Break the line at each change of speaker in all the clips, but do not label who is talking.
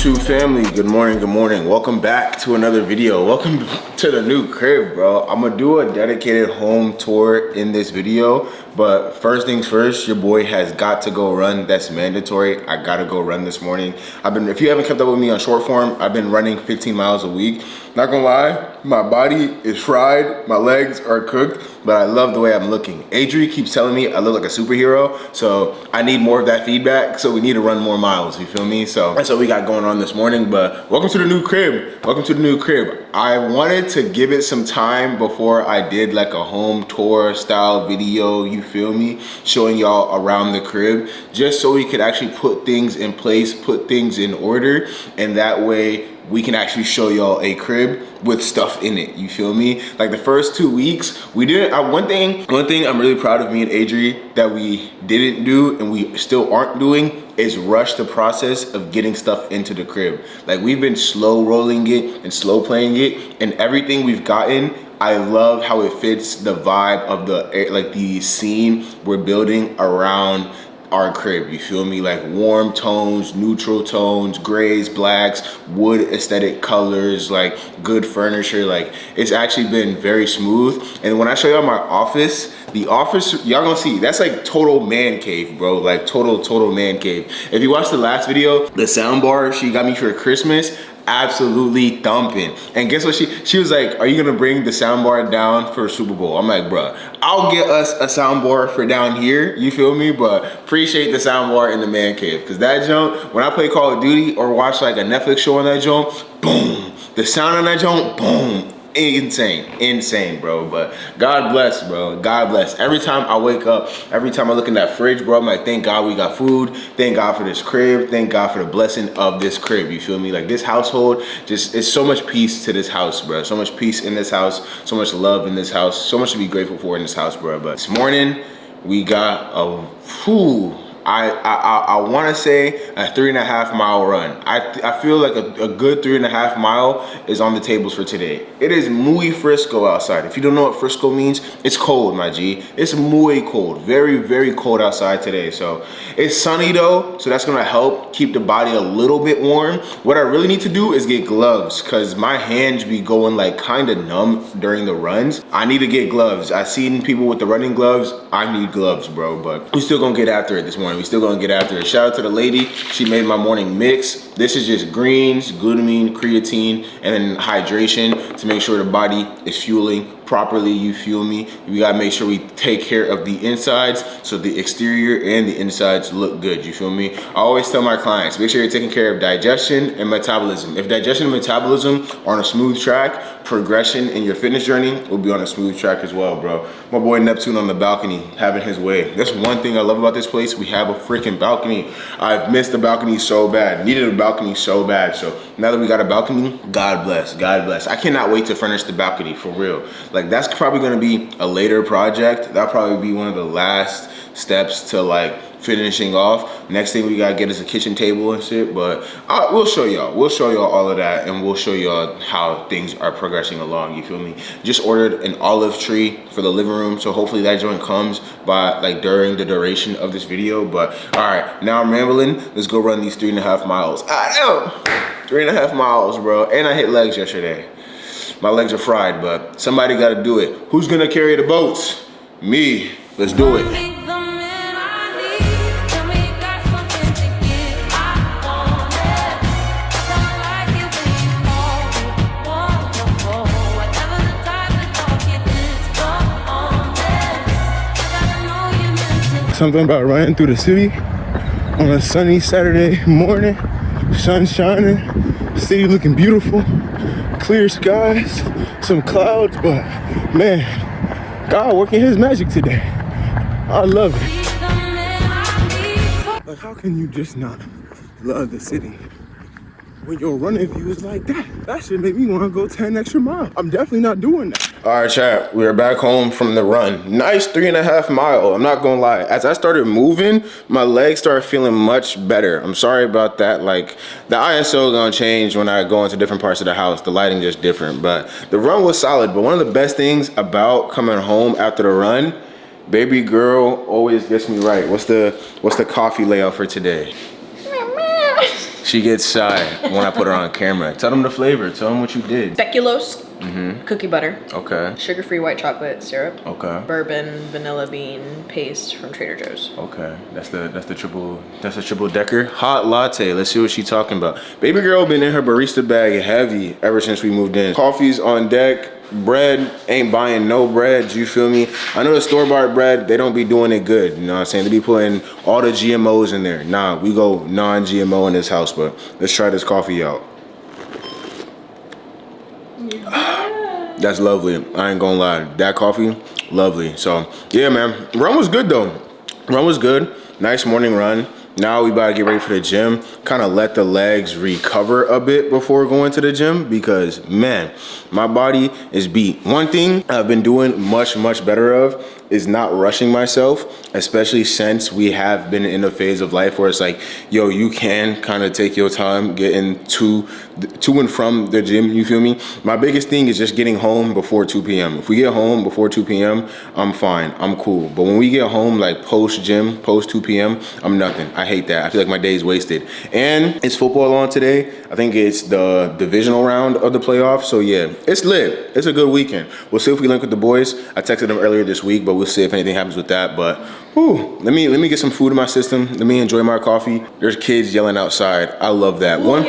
YouTube family, good morning. Welcome back to another video. Welcome to the new crib, bro. I'm gonna do a dedicated home tour in this video, but first things first, your boy has got to go run. That's mandatory. I gotta go run this morning. If you haven't kept up with me on short form, I've been running 15 miles a week. Not gonna lie, my body is fried, my legs are cooked, but I love the way I'm looking. Adri keeps telling me I look like a superhero, so I need more of that feedback, so we need to run more miles, you feel me? So that's what we got going on this morning, but welcome to the new crib. Welcome to the new crib. I wanted to give it some time before I did like a home tour style video, you feel me? Showing y'all around the crib, just so we could actually put things in place, put things in order, and that way we can actually show y'all a crib with stuff in it, you feel me? Like the first 2 weeks, we didn't, one thing I'm really proud of me and Adri that we didn't do and we still aren't doing is rush the process of getting stuff into the crib. Like we've been slow rolling it and slow playing it, and everything we've gotten, I love how it fits the vibe of the scene we're building around our crib, you feel me? Like warm tones, neutral tones, grays, blacks, wood aesthetic colors, like good furniture. Like it's actually been very smooth. And when I show y'all my office, the office, y'all gonna see, that's like total man cave, bro. Like total man cave. If you watched the last video, the sound bar she got me for Christmas, absolutely thumping. And guess what, she was like, are you gonna bring the soundbar down for Super Bowl? I'm like, bruh, I'll get us a soundbar for down here, you feel me? But appreciate the soundbar in the man cave, because that jump, when I play Call of Duty or watch like a Netflix show on that jump, boom, the sound on that jump, boom, insane, bro. But God bless, bro. God bless. Every time I wake up, every time I look in that fridge, bro, I'm like, thank God we got food. Thank God for this crib. Thank God for the blessing of this crib. You feel me? Like this household, just, it's so much peace to this house, bro. So much peace in this house. So much love in this house. So much to be grateful for in this house, bro. But this morning, we got I want to say a 3.5 mile run. I feel like a good 3.5 mile is on the tables for today. It is muy frisco outside. If you don't know what frisco means, it's cold, my G. It's muy cold, very cold outside today. So it's sunny though, so that's gonna help keep the body a little bit warm. What I really need to do is get gloves, cause my hands be going like kind of numb during the runs. I need to get gloves. I've seen people with the running gloves. I need gloves, bro, but we still gonna get after it this morning. We still gonna get after it. Shout out to the lady. She made my morning mix. This is just greens, glutamine, creatine, and then hydration to make sure the body is fueling properly, you feel me? We gotta make sure we take care of the insides so the exterior and the insides look good, you feel me? I always tell my clients, make sure you're taking care of digestion and metabolism. If digestion and metabolism are on a smooth track, progression in your fitness journey will be on a smooth track as well, bro. My boy Neptune on the balcony, having his way. That's one thing I love about this place. We have a freaking balcony. I've missed the balcony so bad, needed a balcony so bad. So now that we got a balcony, God bless, God bless. I cannot wait to furnish the balcony, for real. Like that's probably gonna be a later project. That'll probably be one of the last steps to like finishing off. Next thing we gotta get is a kitchen table and shit, but we'll show y'all all of that, and we'll show y'all how things are progressing along, you feel me? Just ordered an olive tree for the living room, so hopefully that joint comes by like during the duration of this video. But all right, now I'm rambling. Let's go run these 3.5 miles. 3.5 miles, bro. And I hit legs yesterday. My legs are fried, but somebody gotta do it. Who's gonna carry the boats? Me. Let's do it. Something about running through the city on a sunny Saturday morning, sun shining, city looking beautiful, clear skies, some clouds, but man, God working his magic today. I love it. Like, how can you just not love the city when your running view is like that? That should make me want to go 10 extra miles. I'm definitely not doing that. All right, chat, we're back home from the run. Nice 3.5 mile, I'm not gonna lie. As I started moving, my legs started feeling much better. I'm sorry about that. Like, the ISO gonna change when I go into different parts of the house. The lighting just different, but the run was solid. But one of the best things about coming home after the run, baby girl always gets me right. What's the coffee layout for today? She gets shy when I put her on camera. Tell them the flavor. Tell them what you did.
Speculoos, cookie butter,
Okay.
sugar-free white chocolate syrup,
Okay.
bourbon vanilla bean paste from Trader Joe's.
Okay. That's the triple decker hot latte. Let's see what she's talking about. Baby girl been in her barista bag heavy ever since we moved in. Coffee's on deck. Bread, ain't buying no bread, you feel me? I know the store-bought bread, they don't be doing it good, you know what I'm saying? They be putting all the GMOs in there. Nah, we go non-GMO in this house, but let's try this coffee out. Yeah. That's lovely, I ain't gonna lie. That coffee, lovely. So, yeah, man, run was good though. Run was good, nice morning run. Now we about to get ready for the gym, kind of let the legs recover a bit before going to the gym because, man, my body is beat. One thing I've been doing much better of is not rushing myself, especially since we have been in a phase of life where it's like, yo, you can kind of take your time getting to and from the gym, you feel me? My biggest thing is just getting home before 2 p.m. If we get home before 2 p.m., I'm fine, I'm cool. But when we get home like post gym, post 2 p.m., I'm nothing. I hate that. I feel like my day's wasted. And it's football on today. I think it's the divisional round of the playoffs. So yeah, it's lit. It's a good weekend. We'll see if we link with the boys. I texted them earlier this week, but we'll see if anything happens with that. But whew, let me get some food in my system. Let me enjoy my coffee. There's kids yelling outside. I love that. One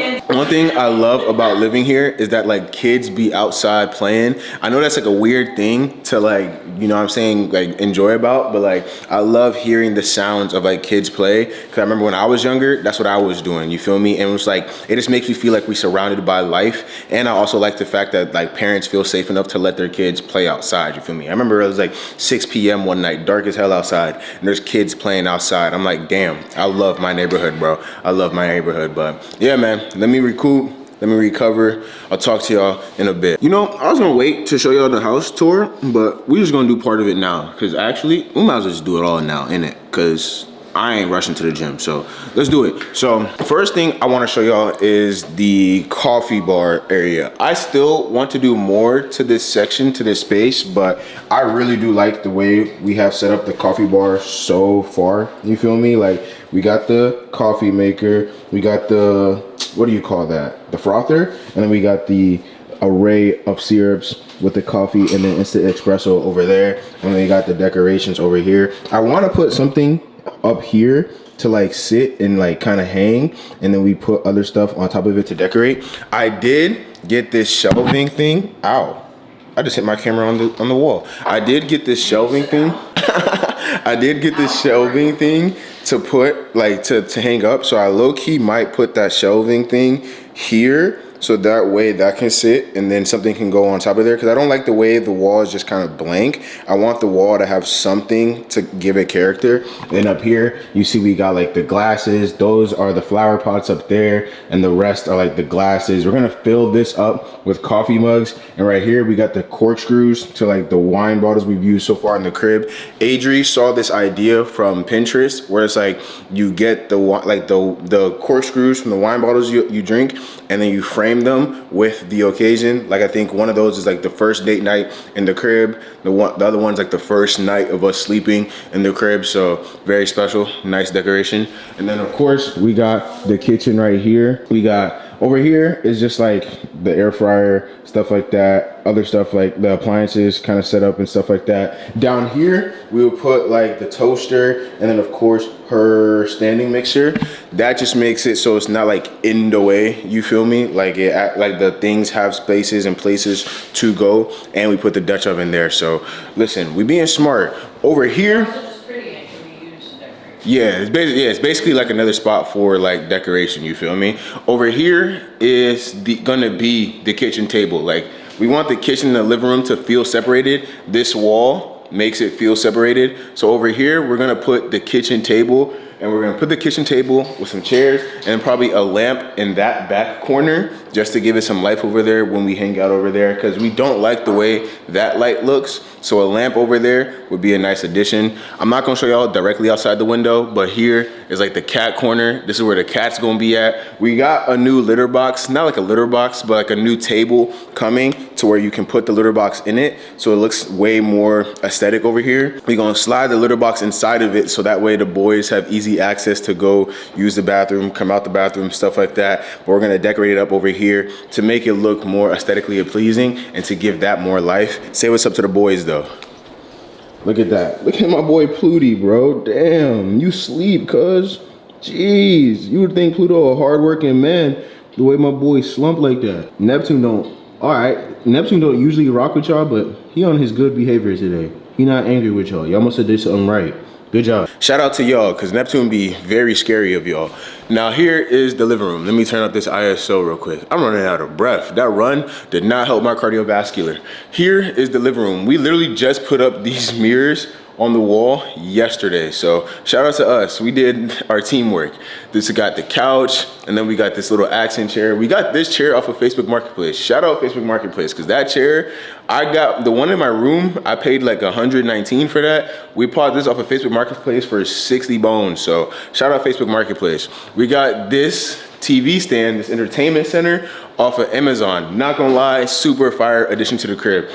thing I love about living here is that like kids be outside playing. I know that's like a weird thing to like, you know what I'm saying, like enjoy about, but like I love hearing the sounds of like kids play. Cause I remember when I was younger, that's what I was doing, you feel me? And it was like, it just makes me feel like we're surrounded by life. And I also like the fact that like parents feel safe enough to let their kids play outside, you feel me? I remember it was like 6 p.m. one night, dark as hell outside, and there's kids playing outside. I'm like, damn, I love my neighborhood, bro. I love my neighborhood, but yeah, man, let me recoup. Let me recover. I'll talk to y'all in a bit. You know, I was gonna wait to show y'all the house tour, but we just gonna do part of it now. Cause actually, we might as well just do it all now, innit? Cause I ain't rushing to the gym, so let's do it. So first thing I wanna show y'all is the coffee bar area. I still want to do more to this section, to this space, but I really do like the way we have set up the coffee bar so far. You feel me? Like we got the coffee maker, we got the, what do you call that? The frother, and then we got the array of syrups with the coffee and then instant espresso over there, and then we got the decorations over here. I want to put something up here to like sit and like kind of hang, and then we put other stuff on top of it to decorate. I did get this shelving thing. Ow, I just hit my camera on the wall. I did get this shelving thing. I did get this shelving thing to put like to hang up, so I low-key might put that shelving thing here so that way that can sit and then something can go on top of there, because I don't like the way the wall is just kind of blank. I want the wall to have something to give it character. Then up here you see we got like the glasses, those are the flower pots up there, and the rest are like the glasses. We're gonna fill this up with coffee mugs, and right here we got the corkscrews to like the wine bottles we've used so far in the crib. Adri saw this idea from Pinterest where it's like you get the corkscrews from the wine bottles you drink, and then you frame them with the occasion. Like I think one of those is like the first date night in the crib. The other one's like the first night of us sleeping in the crib. So very special, nice decoration. And then of course we got the kitchen right here. We got over here is just like the air fryer, stuff like that, other stuff like the appliances kind of set up and stuff like that. Down here, we will put like the toaster, and then of course her standing mixer. That just makes it so it's not like in the way, you feel me? Like like the things have spaces and places to go, and we put the Dutch oven there. So listen, we being smart. Over here, yeah, it's basically like another spot for like decoration, you feel me? Over here is gonna be the kitchen table. Like we want the kitchen and the living room to feel separated. This wall makes it feel separated. So over here, we're gonna put the kitchen table, and we're gonna put the kitchen table with some chairs and probably a lamp in that back corner just to give it some life over there when we hang out over there, because we don't like the way that light looks. So a lamp over there would be a nice addition. I'm not gonna show y'all directly outside the window, but here is like the cat corner. This is where the cat's gonna be at. We got a new litter box, not like a litter box, but like a new table coming to where you can put the litter box in it. So it looks way more aesthetic over here. We're gonna slide the litter box inside of it so that way the boys have easy easy access to go use the bathroom, come out the bathroom, stuff like that. But we're gonna decorate it up over here to make it look more aesthetically pleasing and to give that more life. Say what's up to the boys though. Look at that. Look at my boy Pluty, bro. Damn, you sleep, cuz. Jeez, you would think Pluto a hardworking man the way my boy slump like that. Neptune don't. All right, Neptune don't usually rock with y'all, but he on his good behavior today. He not angry with y'all. Y'all must have did something right. Good job. Shout out to y'all, because Neptune be very scary of y'all. Now here is the living room. Let me turn up this ISO real quick. I'm running out of breath. That run did not help my cardiovascular. Here is the living room. We literally just put up these mirrors on the wall yesterday. So shout out to us. We did our teamwork. This got the couch, and then we got this little accent chair. We got this chair off of Facebook Marketplace. Shout out Facebook Marketplace, because that chair, I got the one in my room, I paid like 119 for that. We bought this off of Facebook Marketplace for 60 bones. So shout out Facebook Marketplace. We got this TV stand, this entertainment center off of Amazon. Not gonna lie, super fire addition to the crib.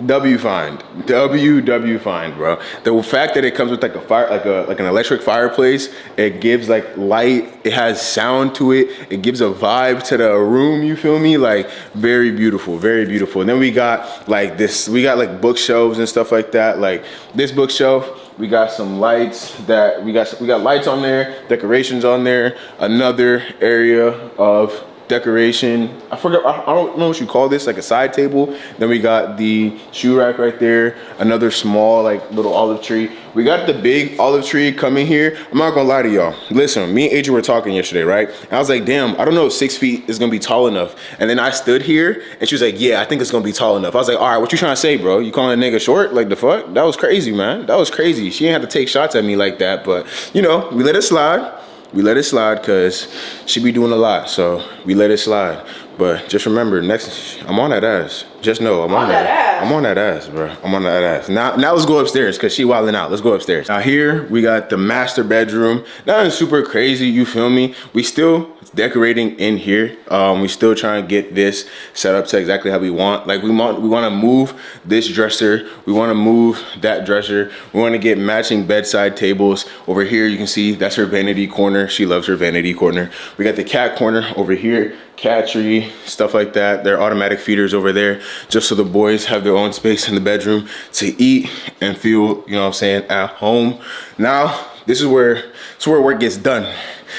W find, bro. The fact that it comes with like a fire, like an electric fireplace, it gives like light, it has sound to it, it gives a vibe to the room, you feel me? Like very beautiful, very beautiful. And then we got like this, we got like bookshelves and stuff like that. Like this bookshelf, we got some lights that we got lights on there, decorations on there, another area of decoration. I forgot, I don't know what you call this, like a side table. Then we got the shoe rack right there, another small like little olive tree. We got the big olive tree coming here. I'm not gonna lie to y'all. Listen, me and Adrian were talking yesterday, right? And I was like, damn, I don't know if 6 feet is gonna be tall enough. And then I stood here and she was like, yeah, I think it's gonna be tall enough. I was like, all right, what you trying to say, bro? You calling a nigga short? Like the fuck? That was crazy, man. That was crazy. She didn't have to take shots at me like that, but you know, we let it slide. We let it slide because she be doing a lot, so we let it slide. But just remember, next, I'm on that ass. Just know, I'm on that ass. I'm on that ass, bro. I'm on that ass. Now let's go upstairs because she wilding out. Let's go upstairs. Now here, we got the master bedroom. Nothing super crazy, you feel me? We still decorating in here. We still trying to get this set up to exactly how we want. Like we want to move this dresser. We want to move that dresser. We want to get matching bedside tables. Over here, you can see that's her vanity corner. She loves her vanity corner. We got the cat corner over here. Cat tree, stuff like that. There are automatic feeders over there just so the boys have their own space in the bedroom to eat and feel, you know what I'm saying, at home. Now, this is where work gets done.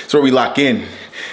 It's where we lock in.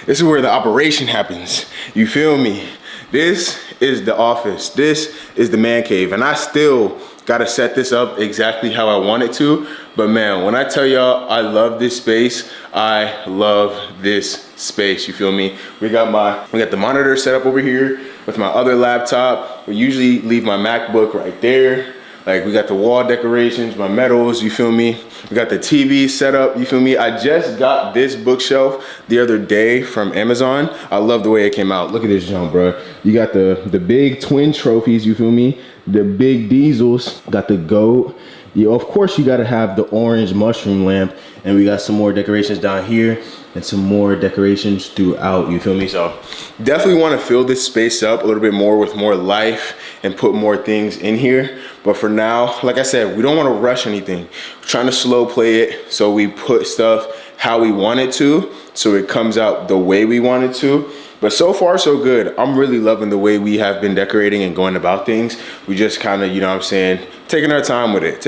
This is where the operation happens. You feel me? This is the office. This is the man cave. And I still gotta set this up exactly how I want it to. But man, when I tell y'all I love this space, I love this space, you feel me? We got the monitor set up over here with my other laptop. We usually leave my MacBook right there. Like we got the wall decorations, my medals, you feel me? We got the TV set up, you feel me? I just got this bookshelf the other day from Amazon. I love the way it came out. Look at this jump, bro. You got the big twin trophies, you feel me? The big diesels, got the goat. Of course you gotta have the orange mushroom lamp, and we got some more decorations down here and some more decorations throughout, you feel me? So definitely want to fill this space up a little bit more with more life and put more things in here. But for now, like I said, we don't want to rush anything. We're trying to slow play it, so we put stuff how we want it to, so it comes out the way we want it to. But so far, so good. I'm really loving the way we have been decorating and going about things. We just kind of, you know what I'm saying, taking our time with it,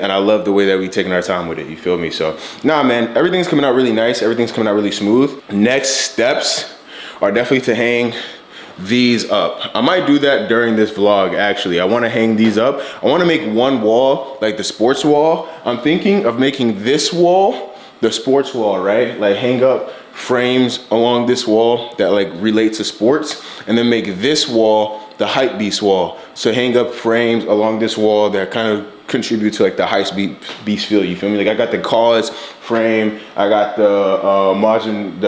and I love the way that we taking our time with it, you feel me? So, nah, man, everything's coming out really nice. Everything's coming out really smooth. Next steps are definitely to hang these up. I might do that during this vlog, actually. I want to hang these up. I want to make one wall, like the sports wall. I'm thinking of making this wall the sports wall, right? Like hang up frames along this wall that like relate to sports, and then make this wall the hype beast wall. So hang up frames along this wall that kind of contribute to like the hype beast feel, you feel me? Like I got the cause frame, I got the Majin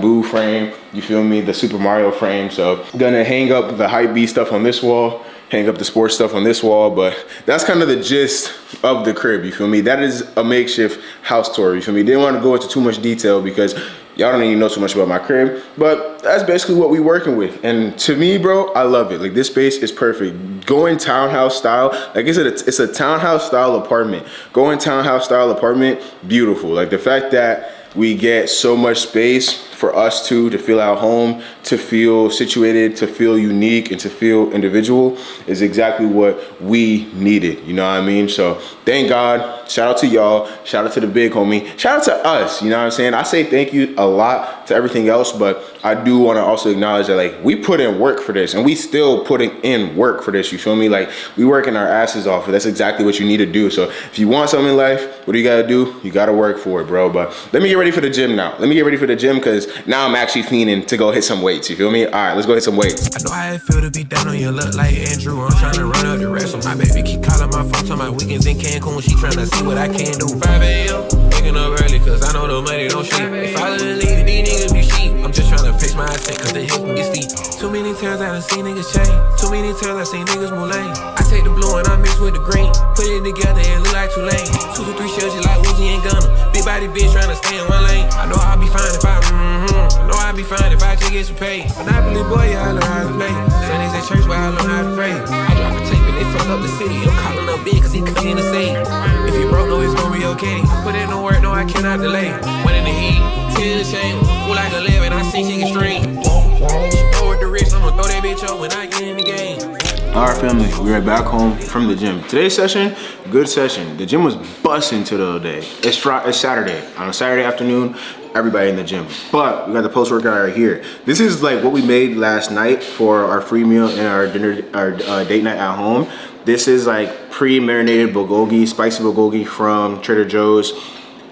Buu frame, you feel me? The Super Mario frame. So I'm gonna hang up the hype beast stuff on this wall, hang up the sports stuff on this wall, but that's kind of the gist of the crib, you feel me? That is a makeshift house tour, you feel me? Didn't want to go into too much detail because y'all don't even know too much about my crib, but that's basically what we working with. And to me, bro, I love it. Like, this space is perfect. Going townhouse style, like it's a townhouse style apartment. Going townhouse style apartment, beautiful. Like, the fact that we get so much space for us to feel at home, to feel situated, to feel unique, and to feel individual is exactly what we needed, you know what I mean? So thank God, shout out to y'all, shout out to the big homie, shout out to us, you know what I'm saying? I say thank you a lot to everything else, but I do want to also acknowledge that, like, we put in work for this, and we still putting in work for this, you feel me? Like, we working our asses off, that's exactly what you need to do. So if you want something in life, what do you gotta do? You gotta work for it, bro. But let me get ready for the gym now. Let me get ready for the gym, because now I'm actually fiending to go hit some weights, you feel me? All right, let's go hit some weights.
I know how it feel to be down on your luck like Andrew. I'm trying to run up the rest. So my baby keep calling my phone, talking my weekends in Cancun. She trying to see what I can do. 5 a.m. waking up early, cause I know the money don't sleep. If I let it leave, these niggas be sheep. I'm just trying to pitch my intent, cause the hip can get steep. Too many times I done seen niggas change. Too many times I seen niggas move lane. I take the blue and I mix with the green. Put it together and look like 2 lanes. 2 to 3 shells just like Uzi and Gunner. Big body bitch trying to stay in one lane. I know I'll be fine if I I know I'll be fine if I just get some pay. Monopoly boy, yeah, I learn how to play. Sundays at church, but I learn how to pray. I drop a tape and they fuck up the city. I'm calling up big cause he clean to say. If you broke, no, it's gonna be okay. Put in the work, no, I cannot delay. One in the heat, tear the shame. Who like 11, I see she can stream. She forward the wrist, I'ma throw that bitch up when I get in the game.
All right, family, we're back home from the gym. Today's session, good session. The gym was busting to the other day. It's Saturday. On a Saturday afternoon, everybody in the gym. But we got the post-workout right here. This is like what we made last night for our free meal and our dinner, our date night at home. This is like pre-marinated bulgogi, spicy bulgogi from Trader Joe's.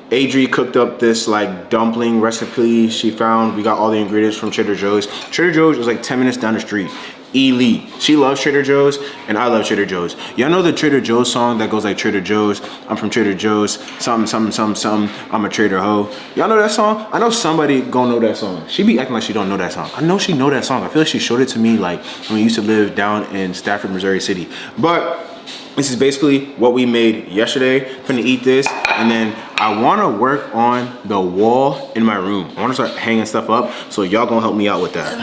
Adri cooked up this like dumpling recipe she found. We got all the ingredients from Trader Joe's. Trader Joe's is like 10 minutes down the street. Elite. She loves Trader Joe's and I love Trader Joe's. Y'all know the Trader Joe's song that goes like Trader Joe's, I'm from Trader Joe's, something, something, something, something, I'm a Trader Ho. Y'all know that song? I know somebody gonna know that song. She be acting like she don't know that song. I know she know that song. I feel like she showed it to me like when we used to live down in Stafford, Missouri City. But this is basically what we made yesterday. Finna eat this, and then I wanna work on the wall in my room. I wanna start hanging stuff up, so y'all gonna help me out with that.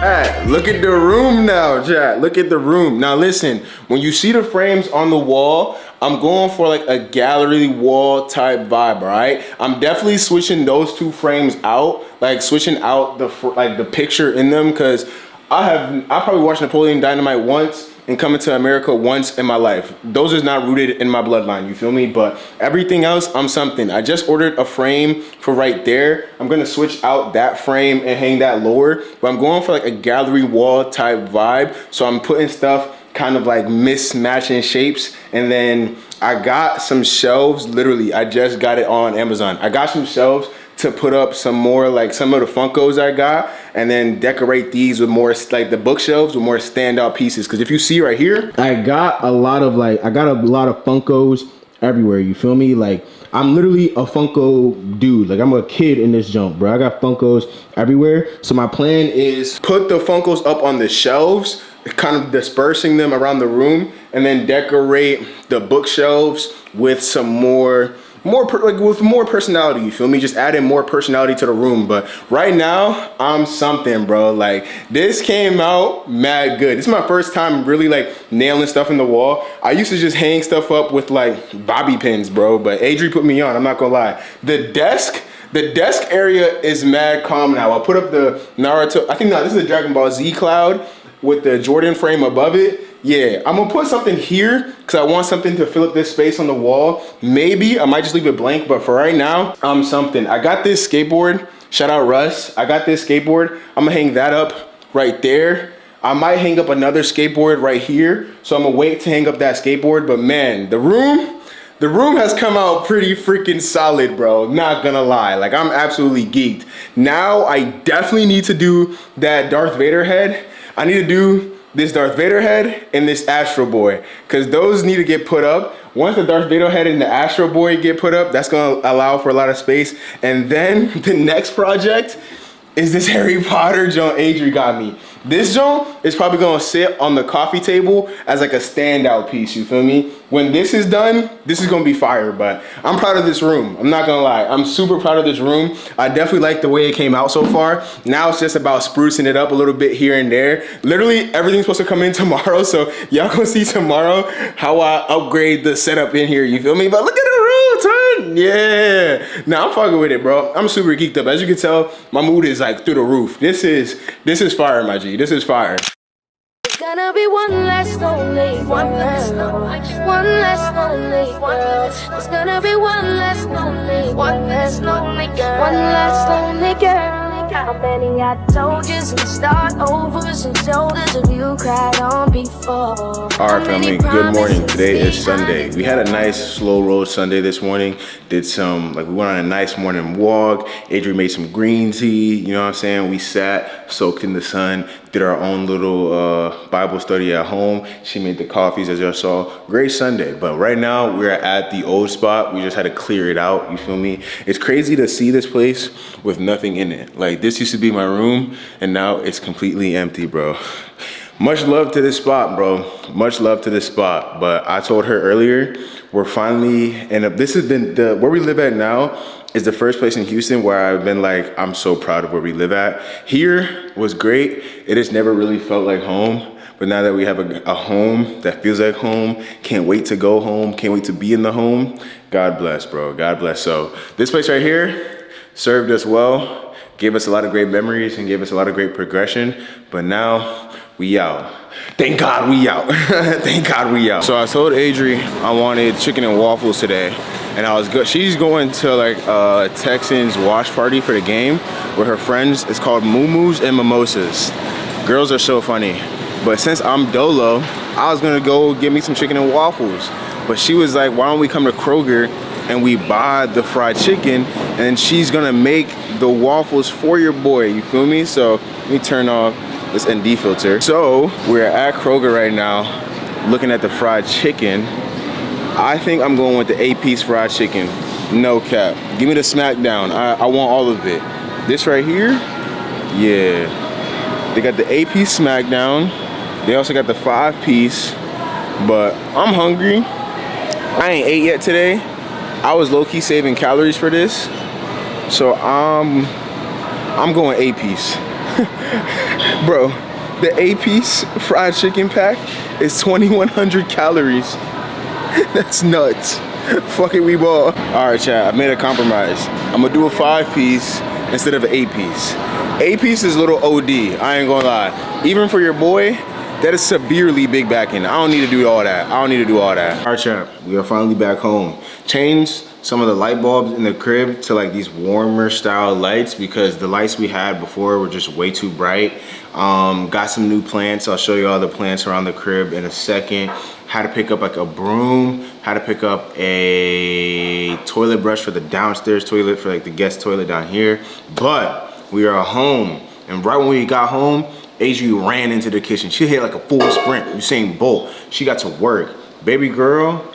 Alright, look at the room now, chat. Look at the room. Now listen, when you see the frames on the wall, I'm going for like a gallery wall type vibe, all right? I'm definitely switching those 2 frames out, like switching out the picture in them, because I probably watched Napoleon Dynamite once and Coming to America once in my life. Those is not rooted in my bloodline, you feel me? But everything else, I'm something. I just ordered a frame for right there. I'm gonna switch out that frame and hang that lower, but I'm going for like a gallery wall type vibe. So I'm putting stuff kind of like mismatching shapes. And then I got some shelves, literally, I just got it on Amazon. I got some shelves to put up some more, like some of the Funkos I got, and then decorate these with more, like the bookshelves with more standout pieces. Cause if you see right here, I got a lot of Funkos everywhere, you feel me? Like, I'm literally a Funko dude. Like, I'm a kid in this junk, bro. I got Funkos everywhere. So my plan is put the Funkos up on the shelves, kind of dispersing them around the room, and then decorate the bookshelves with some more personality, you feel me? Just adding more personality to the room. But right now, I'm something, bro. Like, this came out mad good. This is my first time really like nailing stuff in the wall. I used to just hang stuff up with like bobby pins, bro, but Adri put me on, I'm not gonna lie. The desk area is mad calm now. I'll put up the Naruto, I think, no, this is the Dragon Ball Z cloud with the Jordan frame above it. Yeah, I'm gonna put something here because I want something to fill up this space on the wall. Maybe I might just leave it blank, but for right now, I'm something. I got this skateboard, shout out Russ. I got this skateboard. I'm gonna hang that up right there. I might hang up another skateboard right here. So I'm gonna wait to hang up that skateboard, but man, the room has come out pretty freaking solid, bro. Not gonna lie, like I'm absolutely geeked. Now I definitely need to do that Darth Vader head. I need to do this Darth Vader head and this Astro Boy, because those need to get put up. Once the Darth Vader head and the Astro Boy get put up, that's gonna allow for a lot of space. And then the next project is this Harry Potter joint Adri got me. This joint is probably gonna sit on the coffee table as like a standout piece, you feel me? When this is done, this is gonna be fire, but I'm proud of this room. I'm not gonna lie, I'm super proud of this room. I definitely like the way it came out so far. Now it's just about sprucing it up a little bit here and there. Literally everything's supposed to come in tomorrow, so y'all gonna see tomorrow how I upgrade the setup in here, you feel me? But look at the room, son. Yeah. Nah, I'm fucking with it, bro. I'm super geeked up. As you can tell, my mood is like through the roof. This is fire, my G. This is fire.
It's gonna be one less lonely, one less lonely, one less lonely girl. It's gonna be one less lonely, one less lonely girl, one less lonely girl. How many I told you and start overs and shoulders of you cried on before.
All right, family, good morning. Today is Sunday. We had a nice slow roll Sunday this morning. Did some, we went on a nice morning walk. Adrian made some green tea, you know what I'm saying? We sat, soaked in the sun, did our own little Bible study at home. She made the coffees, as y'all saw. Great Sunday, but right now we're at the old spot. We just had to clear it out, you feel me? It's crazy to see this place with nothing in it. Like, this used to be my room, and now it's completely empty, bro. Much love to this spot, bro. Much love to this spot. But I told her earlier, we're finally, and this has been, where we live at now is the first place in Houston where I've been like, I'm so proud of where we live at. Here was great. It has never really felt like home. But now that we have a home that feels like home, can't wait to go home, can't wait to be in the home. God bless, bro, God bless. So this place right here served us well, gave us a lot of great memories and gave us a lot of great progression. But now we out. Thank God we out. Thank God we out. So I told Adri I wanted chicken and waffles today. And I was good. She's going to like a Texans watch party for the game with her friends. It's called Moo-Moos and Mimosas. Girls are so funny. But since I'm dolo, I was gonna go get me some chicken and waffles. But she was like, why don't we come to Kroger and we buy the fried chicken and she's gonna make the waffles for your boy, you feel me? So let me turn off this ND filter. So we're at Kroger right now looking at the fried chicken. I think I'm going with the 8-piece fried chicken. No cap. Give me the smackdown. I want all of it. This right here, yeah. They got the 8-piece smackdown. They also got the 5-piece. But I'm hungry. I ain't ate yet today. I was low-key saving calories for this. So I'm going 8-piece. Bro, the 8-piece fried chicken pack is 2,100 calories. That's nuts. Fuck it, we ball. All right, chat, I made a compromise. I'm gonna do a 5-piece instead of an 8-piece. 8-piece is a little OD, I ain't gonna lie. Even for your boy, that is severely big backing. I don't need to do all that. I don't need to do all that. All right, chat, we are finally back home. Changed some of the light bulbs in the crib to like these warmer style lights because the lights we had before were just way too bright. Got some new plants. I'll show you all the plants around the crib in a second. Had to pick up like a broom, had to pick up a toilet brush for the downstairs toilet, for like the guest toilet down here. But we are home, and right when we got home, Adri ran into the kitchen. She hit like a full sprint, Usain Bolt. She got to work. Baby girl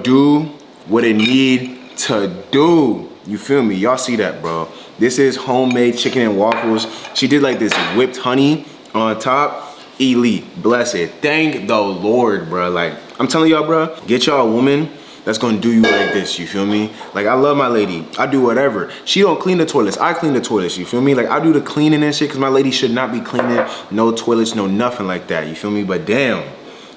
do what it need to do. You feel me? Y'all see that, bro? This is homemade chicken and waffles. She did like this whipped honey on top. Elite, blessed. Thank the Lord, bro. Like, I'm telling y'all, bro, get y'all a woman that's gonna do you like this, you feel me? Like, I love my lady. I do whatever. She don't clean the toilets. I clean the toilets, you feel me? Like, I do the cleaning and shit because my lady should not be cleaning no toilets, no nothing like that, you feel me? But damn,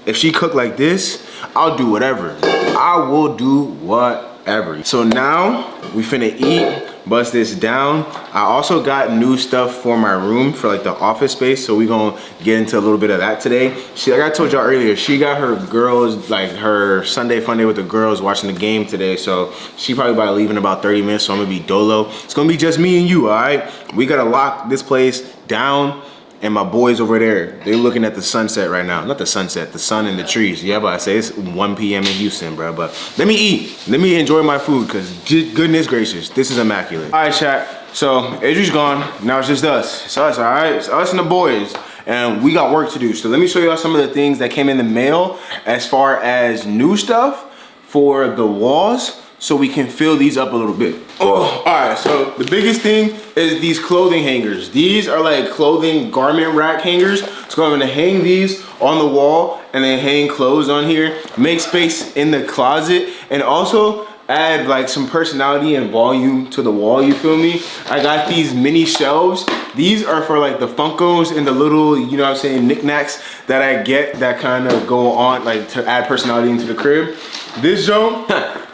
if she cook like this, I'll do whatever. I will do whatever. So now, we finna eat. Bust this down. I also got new stuff for my room for like the office space, so we gonna get into a little bit of that today. Like I told y'all earlier, she got her girls, like her Sunday fun day with the girls watching the game today, so she probably about to leave in about 30 minutes, so I'm gonna be dolo. It's gonna be just me and you, all right? We gotta lock this place down, and my boys over there, they're looking at the sunset right now. Not the sunset, the sun and the trees. Yeah, but I say it's 1 p.m. in Houston, bro. But let me eat. Let me enjoy my food, because goodness gracious, this is immaculate. All right, chat. So Adri's gone. Now it's just us. It's us, all right? It's us and the boys. And we got work to do. So let me show y'all some of the things that came in the mail as far as new stuff for the walls, so we can fill these up a little bit. Oh, all right, so the biggest thing is these clothing hangers. These are like clothing garment rack hangers. So I'm gonna hang these on the wall and then hang clothes on here, make space in the closet, and also add like some personality and volume to the wall, you feel me? I got these mini shelves. These are for like the Funkos and the little, you know what I'm saying, knickknacks that I get that kind of go on, like to add personality into the crib. This joke,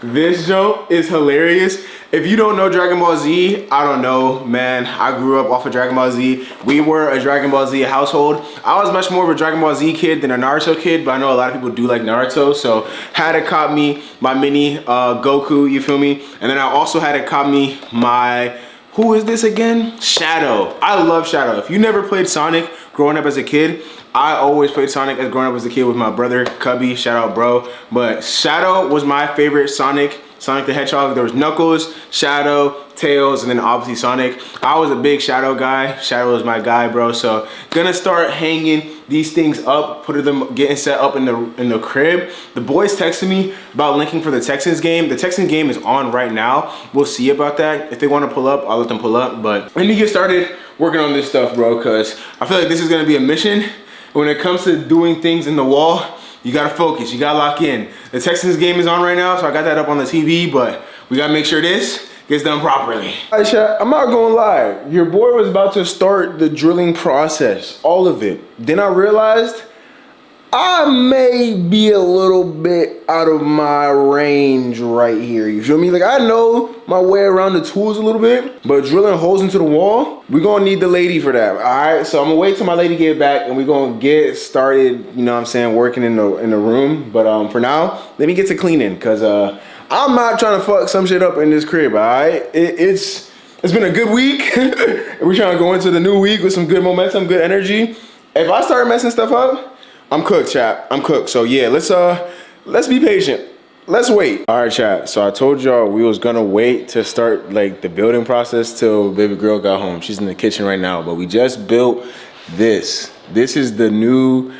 this joke is hilarious. If you don't know Dragon Ball Z, I don't know, man. I grew up off of Dragon Ball Z. We were a Dragon Ball Z household. I was much more of a Dragon Ball Z kid than a Naruto kid, but I know a lot of people do like Naruto, so had to cop me my mini Goku, you feel me? And then I also had to cop me my, who is this again? Shadow. I love Shadow. If you never played Sonic growing up as a kid, I always played Sonic as growing up as a kid with my brother, Cubby, shout out bro. But Shadow was my favorite Sonic the Hedgehog. There was Knuckles, Shadow, Tails, and then obviously Sonic. I was a big Shadow guy. Shadow was my guy, bro. So gonna start hanging these things up, putting them, getting set up in the crib. The boys texted me about linking for the Texans game. The Texans game is on right now. We'll see about that. If they want to pull up, I'll let them pull up. But let me get started working on this stuff, bro, because I feel like this is gonna be a mission. When it comes to doing things in the wall, you gotta focus, you gotta lock in. The Texans game is on right now, so I got that up on the TV, but we gotta make sure this gets done properly. All right, chat, I'm not gonna lie. Your boy was about to start the drilling process, all of it. Then I realized I may be a little bit out of my range right here, you feel me? Like, I know my way around the tools a little bit, but drilling holes into the wall, we're gonna need the lady for that, all right? So I'm gonna wait till my lady get back and we're gonna get started, you know what I'm saying, working in the room. But for now, let me get to cleaning, cause I'm not trying to fuck some shit up in this crib, all right? It's been a good week. We're trying to go into the new week with some good momentum, good energy. If I start messing stuff up, I'm cooked, chat. I'm cooked. So yeah, let's be patient. Let's wait. All right, chat. So I told y'all we was gonna wait to start like the building process till baby girl got home. She's in the kitchen right now, but we just built this. This is the new,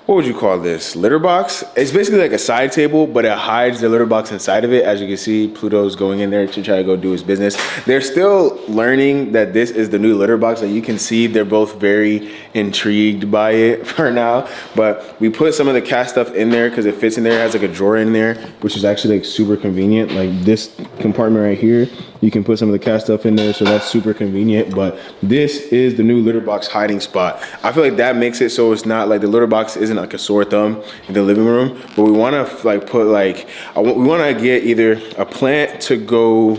what would you call this? Litter box? It's basically like a side table, but it hides the litter box inside of it. As you can see, Pluto's going in there to try to go do his business. They're still learning that this is the new litter box. Like you can see, they're both very intrigued by it for now. But we put some of the cat stuff in there because it fits in there. It has like a drawer in there, which is actually like super convenient. Like this compartment right here, you can put some of the cat stuff in there, so that's super convenient. But this is the new litter box hiding spot. I feel like that makes it so it's not like the litter box isn't like a sore thumb in the living room, but we want to like put like, we want to get either a plant to go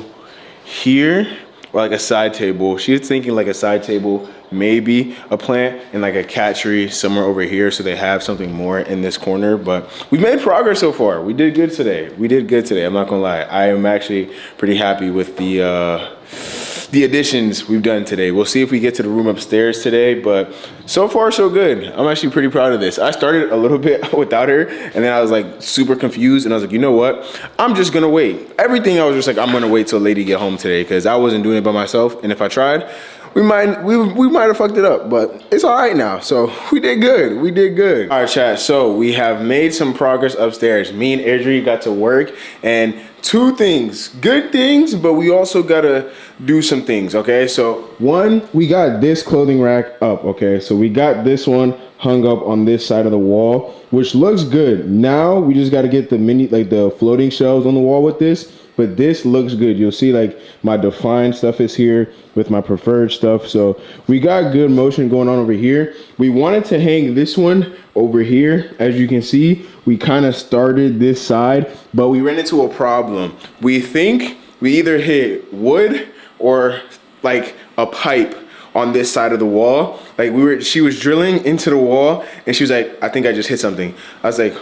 here or like a side table. She's thinking like a side table, maybe a plant, and like a cat tree somewhere over here, so they have something more in this corner. But we've made progress so far. We did good today. I'm not gonna lie. I am actually pretty happy with the additions we've done today. We'll see if we get to the room upstairs today, but so far so good. I'm actually pretty proud of this. I started a little bit without her, and then I was like super confused, and I was like, you know what? I'm just gonna wait. Everything I was just like, I'm gonna wait till lady get home today, because I wasn't doing it by myself, and if I tried, we might have fucked it up, but it's all right now. So we did good. All right, chat, so we have made some progress upstairs. Me and Adri got to work, and two things, good things, but we also gotta do some things, okay? So one, we got this clothing rack up, okay? So we got this one hung up on this side of the wall, which looks good. Now we just gotta get the the floating shelves on the wall with this, but this looks good. You'll see like my defined stuff is here with my preferred stuff. So we got good motion going on over here. We wanted to hang this one over here. As you can see, we kind of started this side, but we ran into a problem. We think we either hit wood or like a pipe on this side of the wall. Like she was drilling into the wall and she was like, I think I just hit something. I was like,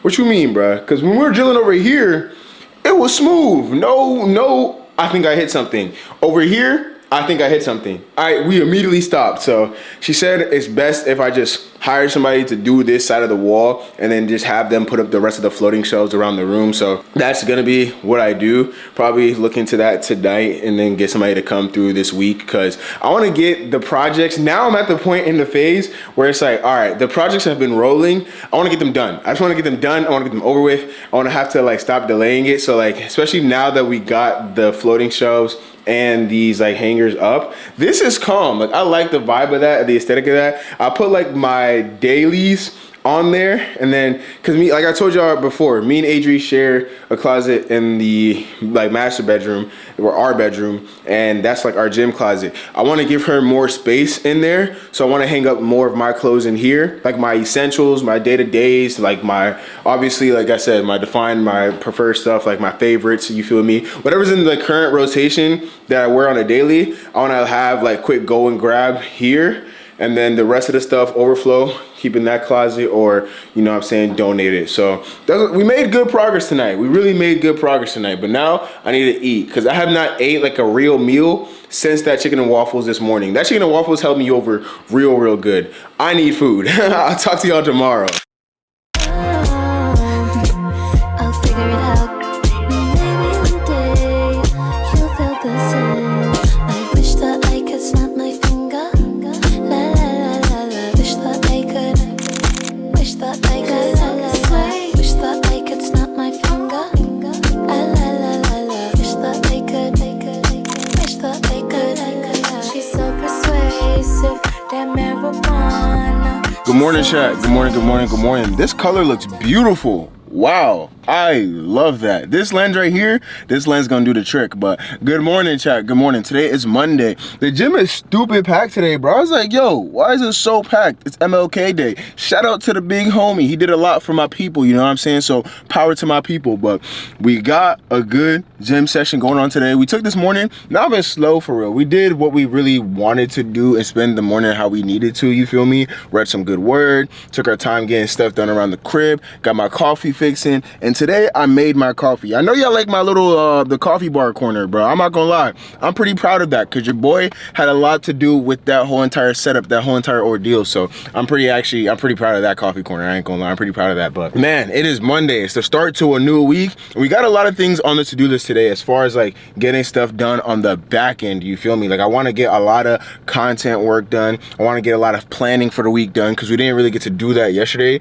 what you mean, bruh? Because when we were drilling over here, it was smooth. No, I think I hit something. Over here, I think I hit something. We immediately stopped. So she said it's best if I just hire somebody to do this side of the wall and then just have them put up the rest of the floating shelves around the room. So that's gonna be what I do. Probably look into that tonight and then get somebody to come through this week, because I want to get the projects. Now I'm at the point in the phase where it's like, all right, the projects have been rolling. I want to get them done. I just want to get them done. I want to get them over with. I want to have to like stop delaying it. So like, especially now that we got the floating shelves and these like hangers up, this is calm. Like I like the vibe of that, the aesthetic of that. I put like my dailies on there, and then because me, like I told y'all before, me and Adri share a closet in the like master bedroom, or our bedroom, and that's like our gym closet. I want to give her more space in there, so I want to hang up more of my clothes in here, like my essentials, my day-to-days, like my, obviously like I said, my preferred stuff, like my favorites, you feel me, whatever's in the current rotation that I wear on a daily. I want to have like quick go and grab here, and then the rest of the stuff overflow, keep in that closet, or you know what I'm saying, donate it. So we made good progress tonight. We really made good progress tonight, but now I need to eat, because I have not ate like a real meal since that chicken and waffles this morning. That chicken and waffles helped me over real good. I need food. I'll talk to y'all tomorrow.
I'll figure it out. Maybe one day you'll feel the same. I wish that I could snap my finger. La la la la la. Wish that I could. Wish that I could. La la la. Wish that I could snap my finger. La la la la la. Wish that I could. Wish that I could. She's so persuasive. That marijuana.
Good morning, chat. Good morning, good morning, good morning. This color looks beautiful. Wow, I love that. This lens right here, this lens gonna do the trick. But good morning, chat. Good morning. Today is Monday. The gym is stupid packed today, bro. I was like, yo, why is it so packed? It's MLK Day. Shout out to the big homie. He did a lot for my people, you know what I'm saying? So power to my people. But we got a good gym session going on today. We took this morning, not been slow for real. We did what we really wanted to do and spend the morning how we needed to, you feel me? Read some good word, took our time getting stuff done around the crib, got my coffee fixing, and today I made my coffee. I know y'all like my little the coffee bar corner, bro. I'm not gonna lie, I'm pretty proud of that, because your boy had a lot to do with that whole entire setup, that whole entire ordeal. So I'm pretty proud of that coffee corner. I ain't gonna lie, I'm pretty proud of that. But man, it is Monday. It's the start to a new week. We got a lot of things on the to-do list today, as far as like getting stuff done on the back end, you feel me? Like I want to get a lot of content work done. I want to get a lot of planning for the week done, because we didn't really get to do that yesterday.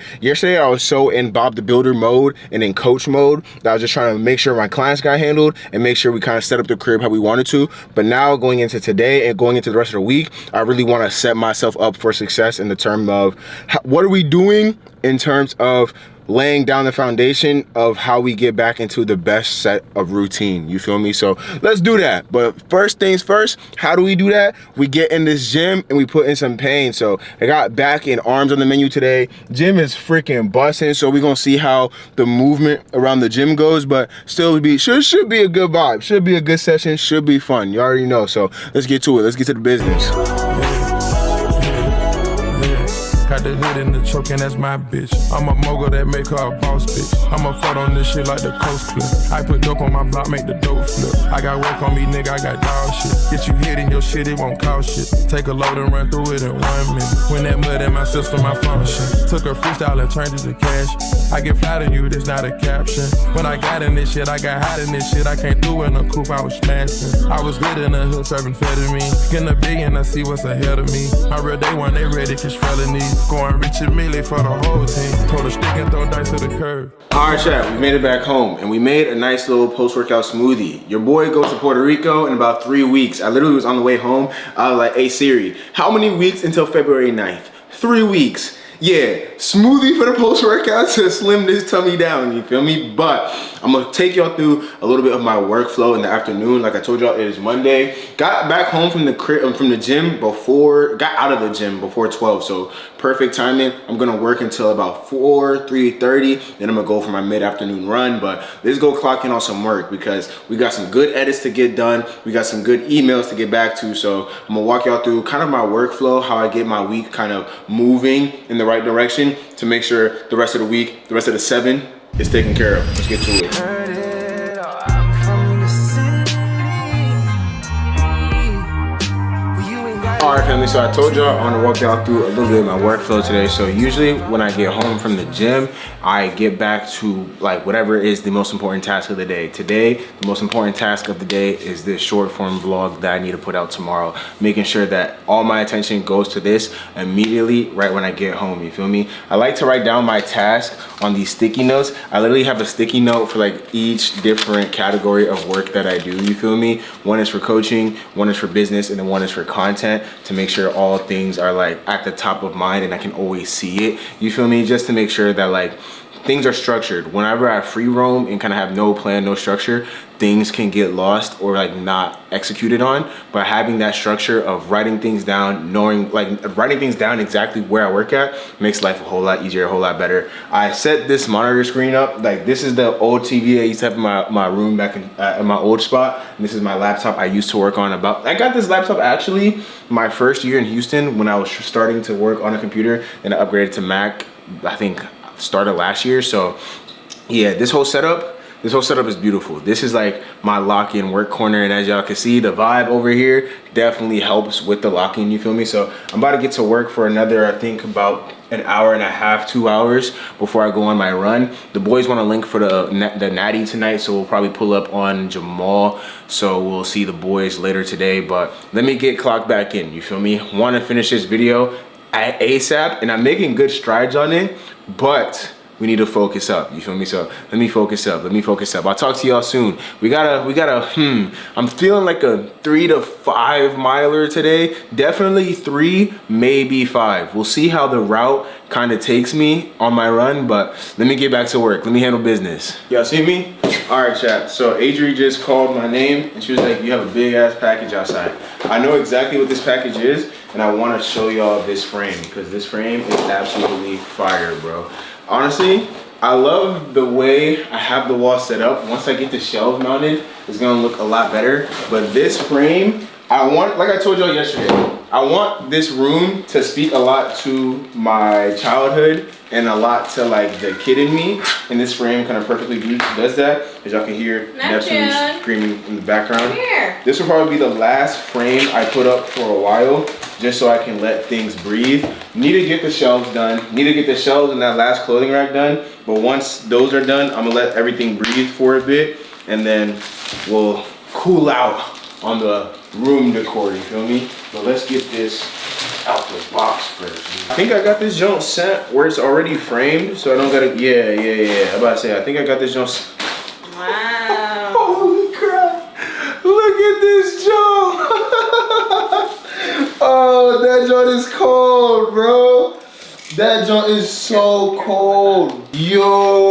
I was so in Bob the Builder mode and in coach mode that I was just trying to make sure my clients got handled and make sure we kind of set up the crib how we wanted to. But now going into today and going into the rest of the week, I really want to set myself up for success in the term of what are we doing in terms of laying down the foundation of how we get back into the best set of routine, you feel me? So let's do that. But first things first, how do we do that? We get in this gym and we put in some pain. So I got back and arms on the menu today. Gym is freaking busting, so we're gonna see how the movement around the gym goes, but still should be a good vibe, should be a good session, should be fun, you already know. So let's get to it, let's get to the business.
Got the hood and the choking, that's my bitch. I'm a mogul that make her a boss bitch. I'm a float on this shit like the coast clip. I put dope on my block, make the dope flip. I got work on me, nigga, I got dog shit. Get you hit in your shit, it won't cost shit. Take a load and run through it in 1 minute. When that mud in my system, I function. Took her freestyle and turned it to cash. I get fly to you, this not a caption. When I got in this shit, I got hot in this shit. I came through in a coupe, I was smashing. I was good in the hood, serving amphetamine. Getting a big and I see what's ahead of me. My real day one, they ready, catch felonies. Going rich and mealy for the whole team. Told her stick and throw dice to the curb.
All right, chat, we made it back home and we made a nice little post-workout smoothie. Your boy goes to Puerto Rico in about 3 weeks. I literally was on the way home. I was like, hey Siri, how many weeks until February 9th? 3 weeks. Yeah, smoothie for the post-workout to slim this tummy down, you feel me? But I'm gonna take y'all through a little bit of my workflow in the afternoon. Like I told y'all, it is Monday. Got back home from the gym before, got out of the gym before 12, so perfect timing. I'm gonna work until about 3:30, then I'm gonna go for my mid-afternoon run. But let's go clock in on some work, because we got some good edits to get done. We got some good emails to get back to. So I'm gonna walk y'all through kind of my workflow, how I get my week kind of moving in the right direction to make sure the rest of the week, the rest of the 7 is taken care of. Let's get to it. All Alright family, so I told y'all I want to walk y'all through a little bit of my workflow today. So usually when I get home from the gym, I get back to like whatever is the most important task of the day. Today, the most important task of the day is this short form vlog that I need to put out tomorrow. Making sure that all my attention goes to this immediately right when I get home, you feel me? I like to write down my task on these sticky notes. I literally have a sticky note for like each different category of work that I do, you feel me? One is for coaching, one is for business, and then one is for content, to make sure all things are like at the top of mind and I can always see it, you feel me? Just to make sure that like things are structured. Whenever I free roam and kind of have no plan, no structure, things can get lost or like not executed on. But having that structure of writing things down, knowing like writing things down exactly where I work at makes life a whole lot easier, a whole lot better. I set this monitor screen up, like this is the old TV I used to have in my room back in my old spot. And this is my laptop I used to work on. I got this laptop actually my first year in Houston when I was starting to work on a computer, and I upgraded to Mac, I think started last year. So yeah, this whole setup is beautiful. This is like my lock-in work corner, and as y'all can see, the vibe over here definitely helps with the lock-in, you feel me? So I'm about to get to work for another, I think about an hour and a half, 2 hours before I go on my run. The boys want to link for the natty tonight, so we'll probably pull up on Jamal. So we'll see the boys later today, but let me get clocked back in, you feel me? Want to finish this video at ASAP, and I'm making good strides on it, but we need to focus up, you feel me? So let me focus up. I'll talk to y'all soon. We gotta, I'm feeling like a 3 to 5 miler today. Definitely 3, maybe 5. We'll see how the route kind of takes me on my run, but let me get back to work. Let me handle business. Y'all see me? All right, chat. So Adri just called my name and she was like, you have a big ass package outside. I know exactly what this package is, and I want to show y'all this frame because this frame is absolutely fire, bro. Honestly, I love the way I have the wall set up. Once I get the shelves mounted, it's gonna look a lot better. But this frame, I want, like I told y'all yesterday, I want this room to speak a lot to my childhood and a lot to like the kid in me. And this frame kind of perfectly does that. As y'all can hear Neptune screaming in the background. This will probably be the last frame I put up for a while, just so I can let things breathe. Need to get the shelves done. Need to get the shelves and that last clothing rack done. But once those are done, I'm gonna let everything breathe for a bit, and then we'll cool out on the room decor, you feel me? But let's get this out the box first. I think I got this joint sent where it's already framed, so I don't gotta, yeah. I'm about to say, I think I got this joint.
Wow.
Holy crap. Look at this joint. Oh, that joint is cold, bro. That joint is so cold. Yo,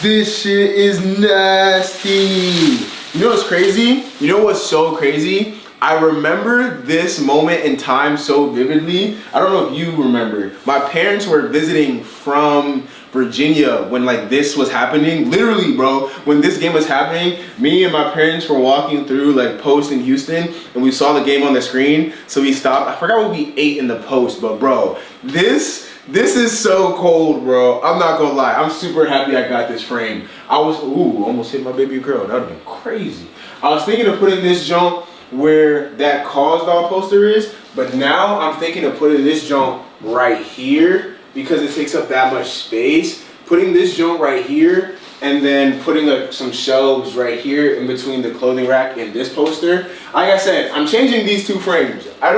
this shit is nasty. You know what's crazy? You know what's so crazy? I remember this moment in time so vividly. I don't know if you remember. My parents were visiting from Virginia when like this was happening. Literally, bro, when this game was happening, me and my parents were walking through like Post in Houston, and we saw the game on the screen, so we stopped. I forgot what we ate in the Post, but bro, this is so cold, bro. I'm not gonna lie, I'm super happy I got this frame. I was, almost hit my baby girl. That would've been crazy. I was thinking of putting this junk where that Cause doll poster is, but now I'm thinking of putting this junk right here, because it takes up that much space. Putting this joint right here, and then putting some shelves right here in between the clothing rack and this poster. Like I said, I'm changing these 2 frames. I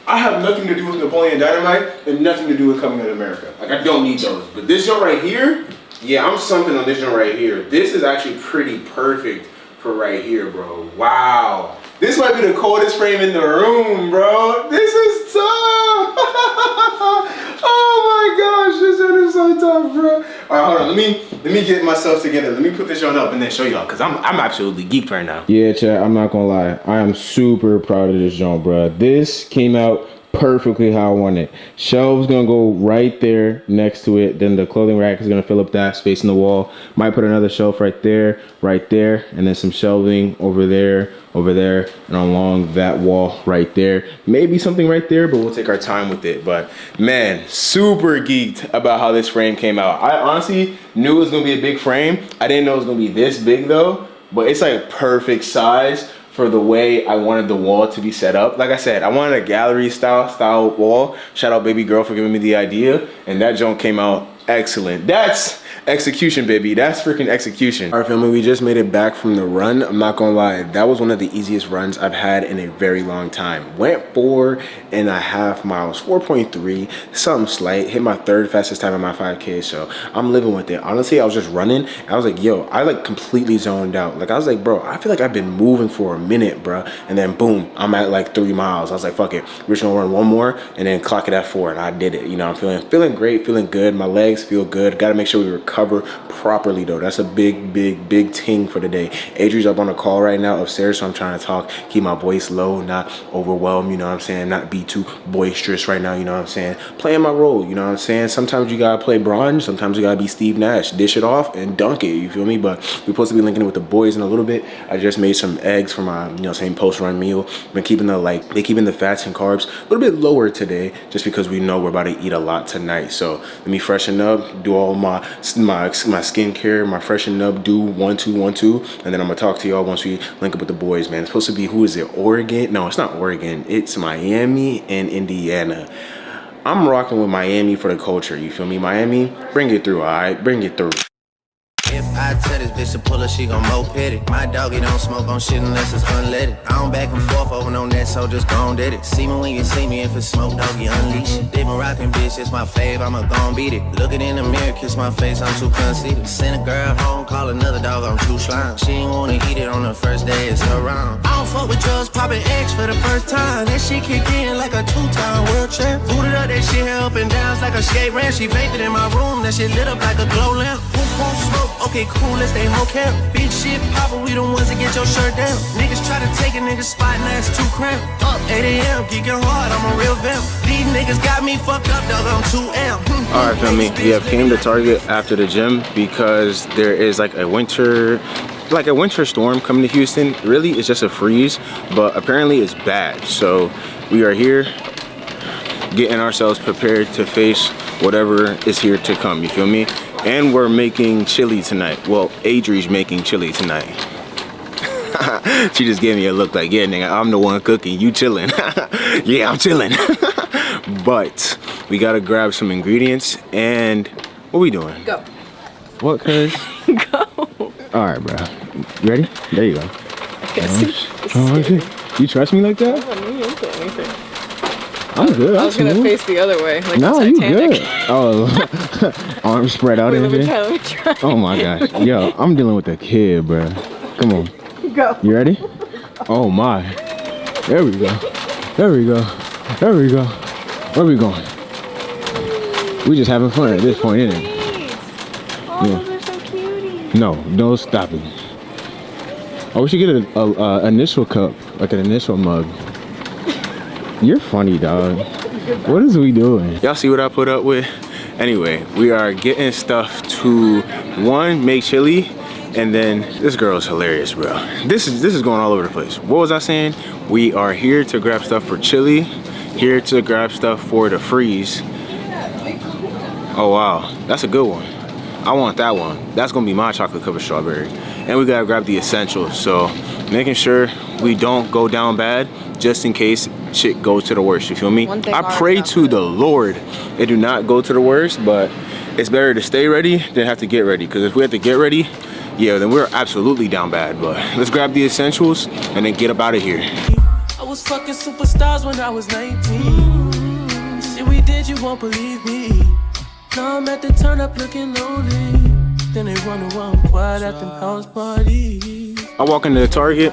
have nothing to do with Napoleon Dynamite and nothing to do with Coming to America. Like, I don't need those. But this joint right here, yeah, I'm something on this joint right here. This is actually pretty perfect for right here, bro. Wow. This might be the coldest frame in the room, bro. This is tough. Oh my gosh, this one is so tough, bro. All right, hold on. Let me get myself together. Let me put this joint up and then show y'all, cause I'm absolutely geeked right now. Yeah, chat. I'm not gonna lie. I am super proud of this joint, bro. This came out perfectly how I want it. Shelves gonna go right there next to it. Then the clothing rack is gonna fill up that space in the wall. Might put another shelf right there, and then some shelving over there, and along that wall right there. Maybe something right there, but we'll take our time with it. But man, super geeked about how this frame came out. I honestly knew it was gonna be a big frame. I didn't know it was gonna be this big though, but it's like perfect size for the way I wanted the wall to be set up. Like I said, I wanted a gallery style wall. Shout out baby girl for giving me the idea, and that joint came out excellent. That's execution, baby. That's freaking execution. All right, family, we just made it back from the run. I'm not gonna lie, that was one of the easiest runs I've had in a very long time. Went 4.5 miles, 4.3, something slight. Hit my 3rd fastest time in my 5K, so I'm living with it. Honestly, I was just running. I was like, yo, I like completely zoned out. Like, I was like, bro, I feel like I've been moving for a minute, bro. And then boom, I'm at like 3 miles. I was like, fuck it, we're just gonna run one more and then clock it at 4, and I did it. You know, I'm feeling great, feeling good. My legs feel good. Got to make sure we recover properly though. That's a big ting for the day. Adri's up on a call right now upstairs, so I'm trying to talk, keep my voice low, not overwhelmed, you know what I'm saying, not be too boisterous right now, you know what I'm saying, playing my role, you know what I'm saying. Sometimes you gotta play Bron, sometimes you gotta be Steve Nash, dish it off and dunk it, you feel me. But we're supposed to be linking it with the boys in a little bit. I just made some eggs for my, you know, same post-run meal. Been keeping the fats and carbs a little bit lower today, just because we know we're about to eat a lot tonight. So let me freshen up, do all my skincare, my freshen up, do 1 2 1 2, and then I'm gonna talk to y'all once we link up with the boys, man. It's supposed to be, who is it, Oregon? No, it's not Oregon, it's Miami and Indiana. I'm rocking with Miami for the culture, you feel me? Miami, bring it through, all right? Bring it through.
If I tell this bitch to pull her, she gon' moped it. My doggy don't smoke on shit unless it's unleaded. I don't back and forth over no net, so just gon' did it. See me when you see me, if it's smoke, doggy, unleash it. They been rockin', bitch, it's my fave, I'ma gon' beat it. Looking in the mirror, kiss my face, I'm too conceited. Send a girl home, call another dog, I'm too slime. She ain't wanna eat it on the first day, it's her round. I don't fuck with drugs, poppin' X for the first time. That shit kicked in like a 2-time world champ. Booted up, that shit here up and down like a skate ramp. She vaped it in my room, that shit lit up like a glow lamp. Boom, boom, smoke. Okay, cool, let's stay whole camp. Big shit poppin', we the ones that get your shirt down. Niggas try to take a nigga's spot, now it's too cramped. Up 8 a.m., geekin' hard, I'm a real vamp. These niggas got me fucked up, dog, I'm too amped.
All right, family, we have came to Target after the gym because there is like a winter storm coming to Houston. Really, it's just a freeze, but apparently it's bad. So we are here getting ourselves prepared to face whatever is here to come, you feel me? And we're making chili tonight. Well, Adri's making chili tonight. She just gave me a look like, yeah, nigga, I'm the one cooking, you chilling. Yeah, I'm chilling. But we gotta grab some ingredients, and what we doing?
Go.
What, cuz?
Go.
All right, bro. You ready? There you go.
Oh,
shit. You trust me like that?
I knew you didn't put anything.
I'm good.
I was gonna face the other way, like
no,
the
you
Titanic.
good. Oh, arms spread out.
Wait,
and
let me try.
Oh my gosh. Yo, I'm dealing with a kid, bro. Come on.
Go.
You ready? Oh my. There we go. There we go. There we go. Where are we going? We just having fun at this point, isn't it?
Oh, yeah. Those are so cuties.
No, stop it. Oh, we should get an initial cup, like an initial mug. You're funny, dog. What is we doing? Y'all see what I put up with? Anyway, we are getting stuff to, one, make chili, and then this girl is hilarious, bro. This is going all over the place. What was I saying? We are here to grab stuff for chili, here to grab stuff for the freeze. Oh wow, that's a good one. I want that one. That's gonna be my chocolate covered strawberry. And we gotta grab the essentials, so making sure we don't go down bad, just in case shit goes to the worst, you feel me? I pray to the Lord it do not go to the worst, but it's better to stay ready than have to get ready, because if we have to get ready, yeah, then we're absolutely down bad. But let's grab the essentials and then get up out of here.
I was fucking superstars when I was 19. Shit we did, you won't believe me. Now I'm at the turn up looking lonely. Then they wonder why I'm quiet at them house parties.
I walk into the Target,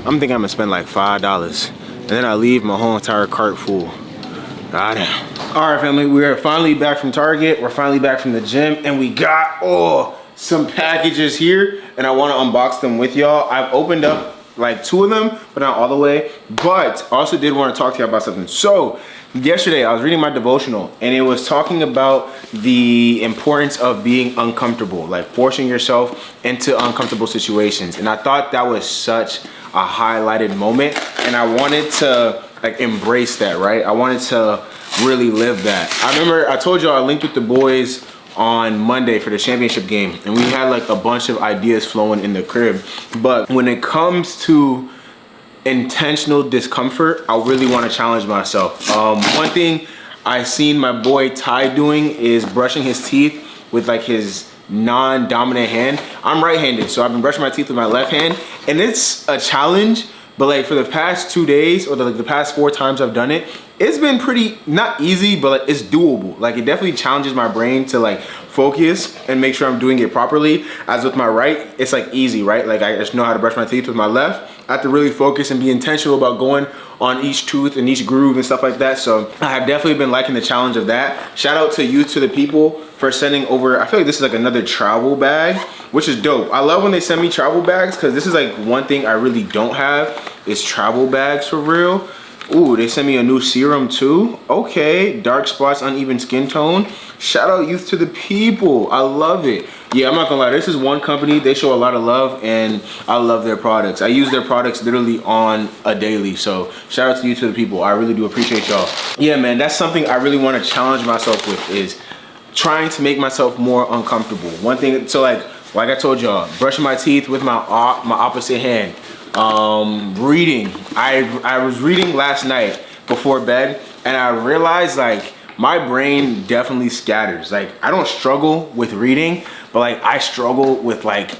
I'm thinking I'm gonna spend like $5. And then I leave my whole entire cart full. Goddamn. All right, family, we are finally back from Target. We're finally back from the gym, and we got, some packages here, and I wanna unbox them with y'all. I've opened up like 2 of them, but not all the way. But I also did wanna talk to you about something. So, yesterday I was reading my devotional, and it was talking about the importance of being uncomfortable, like forcing yourself into uncomfortable situations. And I thought that was such a highlighted moment, and I wanted to like embrace that, right? I wanted to really live that. I remember I told y'all I linked with the boys on Monday for the championship game, and we had like a bunch of ideas flowing in the crib. But when it comes to intentional discomfort, I really want to challenge myself. One thing I seen my boy Ty doing is brushing his teeth with like his non-dominant hand. I'm right-handed, so I've been brushing my teeth with my left hand, and it's a challenge. But like for the past 2 days, or the past 4 times I've done it, it's been pretty, not easy, but like, it's doable. Like it definitely challenges my brain to like focus and make sure I'm doing it properly. As with my right, it's like easy, right? Like I just know how to brush my teeth. With my left, I have to really focus and be intentional about going on each tooth and each groove and stuff like that. So I have definitely been liking the challenge of that. Shout out to Youth to the People for sending over, I feel like this is like another travel bag, which is dope. I love when they send me travel bags, because this is like one thing I really don't have is travel bags for real. Ooh, they sent me a new serum too. Okay, dark spots, uneven skin tone. Shout out Youth to the People. I love it. Yeah, I'm not gonna lie, this is one company, they show a lot of love, and I love their products. I use their products literally on a daily, so shout out to Youth to the People. I really do appreciate y'all. Yeah, man, that's something I really want to challenge myself with, is trying to make myself more uncomfortable. One thing, so like I told y'all, brushing my teeth with my opposite hand. Reading. I was reading last night before bed, and I realized like my brain definitely scatters. Like I don't struggle with reading, but like I struggle with like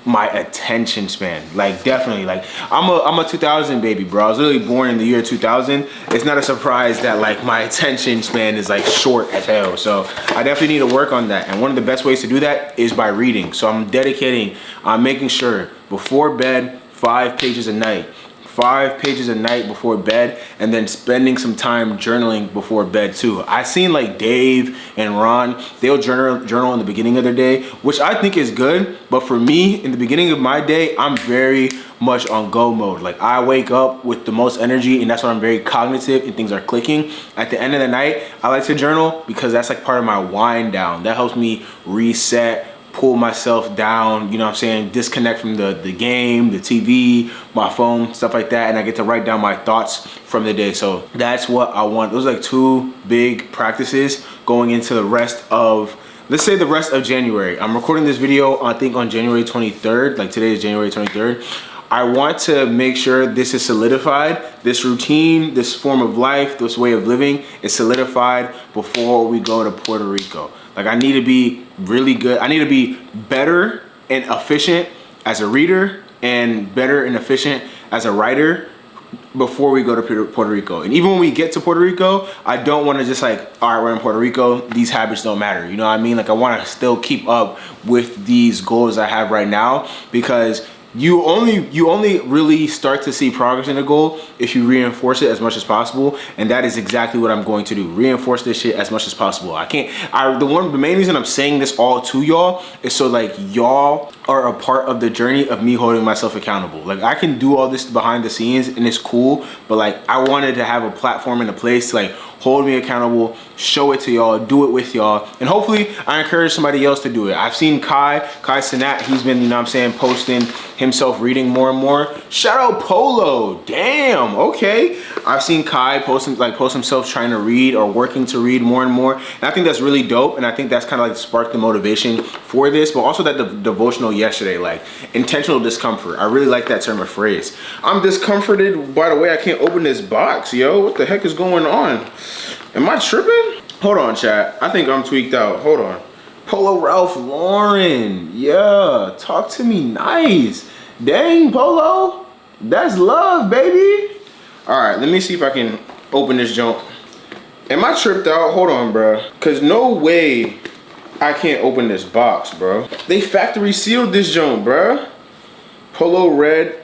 my attention span. Like definitely, like I'm a 2000 baby, bro. I was literally born in the year 2000. It's not a surprise that like my attention span is like short as hell. So I definitely need to work on that. And one of the best ways to do that is by reading. So I'm dedicating, I'm making sure before bed, 5 pages a night. 5 pages a night before bed, and then spending some time journaling before bed too. I seen like Dave and Ron, they'll journal in the beginning of their day, which I think is good. But for me, in the beginning of my day, I'm very much on go mode. Like I wake up with the most energy, and that's when I'm very cognitive and things are clicking. At the end of the night, I like to journal because that's like part of my wind down. That helps me reset, pull myself down, you know what I'm saying, disconnect from the game, the TV, my phone, stuff like that, and I get to write down my thoughts from the day. So that's what I want. Those are like 2 big practices going into the rest of, let's say the rest of January. I'm recording this video, I think on January 23rd, like today is January 23rd. I want to make sure this is solidified, this routine, this form of life, this way of living is solidified before we go to Puerto Rico. Like I need to be really good. I need to be better and efficient as a reader and better and efficient as a writer before we go to Puerto Rico. And even when we get to Puerto Rico, I don't want to just like, all right, we're in Puerto Rico, these habits don't matter. You know what I mean? Like I want to still keep up with these goals I have right now, because you only really start to see progress in a goal if you reinforce it as much as possible, and that is exactly what I'm going to do. Reinforce this shit as much as possible. The main reason I'm saying this all to y'all is so like y'all are a part of the journey of me holding myself accountable. Like I can do all this behind the scenes and it's cool, but like I wanted to have a platform and a place to like hold me accountable, show it to y'all, do it with y'all, and hopefully I encourage somebody else to do it. I've seen Kai Sinat, he's been, you know what I'm saying, posting himself reading more and more. Shout out Polo, damn, okay. I've seen Kai post himself trying to read or working to read more and more, and I think that's really dope, and I think that's kind of like sparked the motivation for this, but also that devotional yesterday, like intentional discomfort. I really like that term of phrase. I'm discomforted by the way I can't open this box, yo. What the heck is going on? Am I tripping? Hold on, chat. I think I'm tweaked out. Hold on. Polo Ralph Lauren. Yeah, talk to me nice. Dang, Polo. That's love, baby. All right, let me see if I can open this junk. Am I tripped out? Hold on, bro. Cause no way I can't open this box, bro. They factory sealed this junk, bro. Polo Red.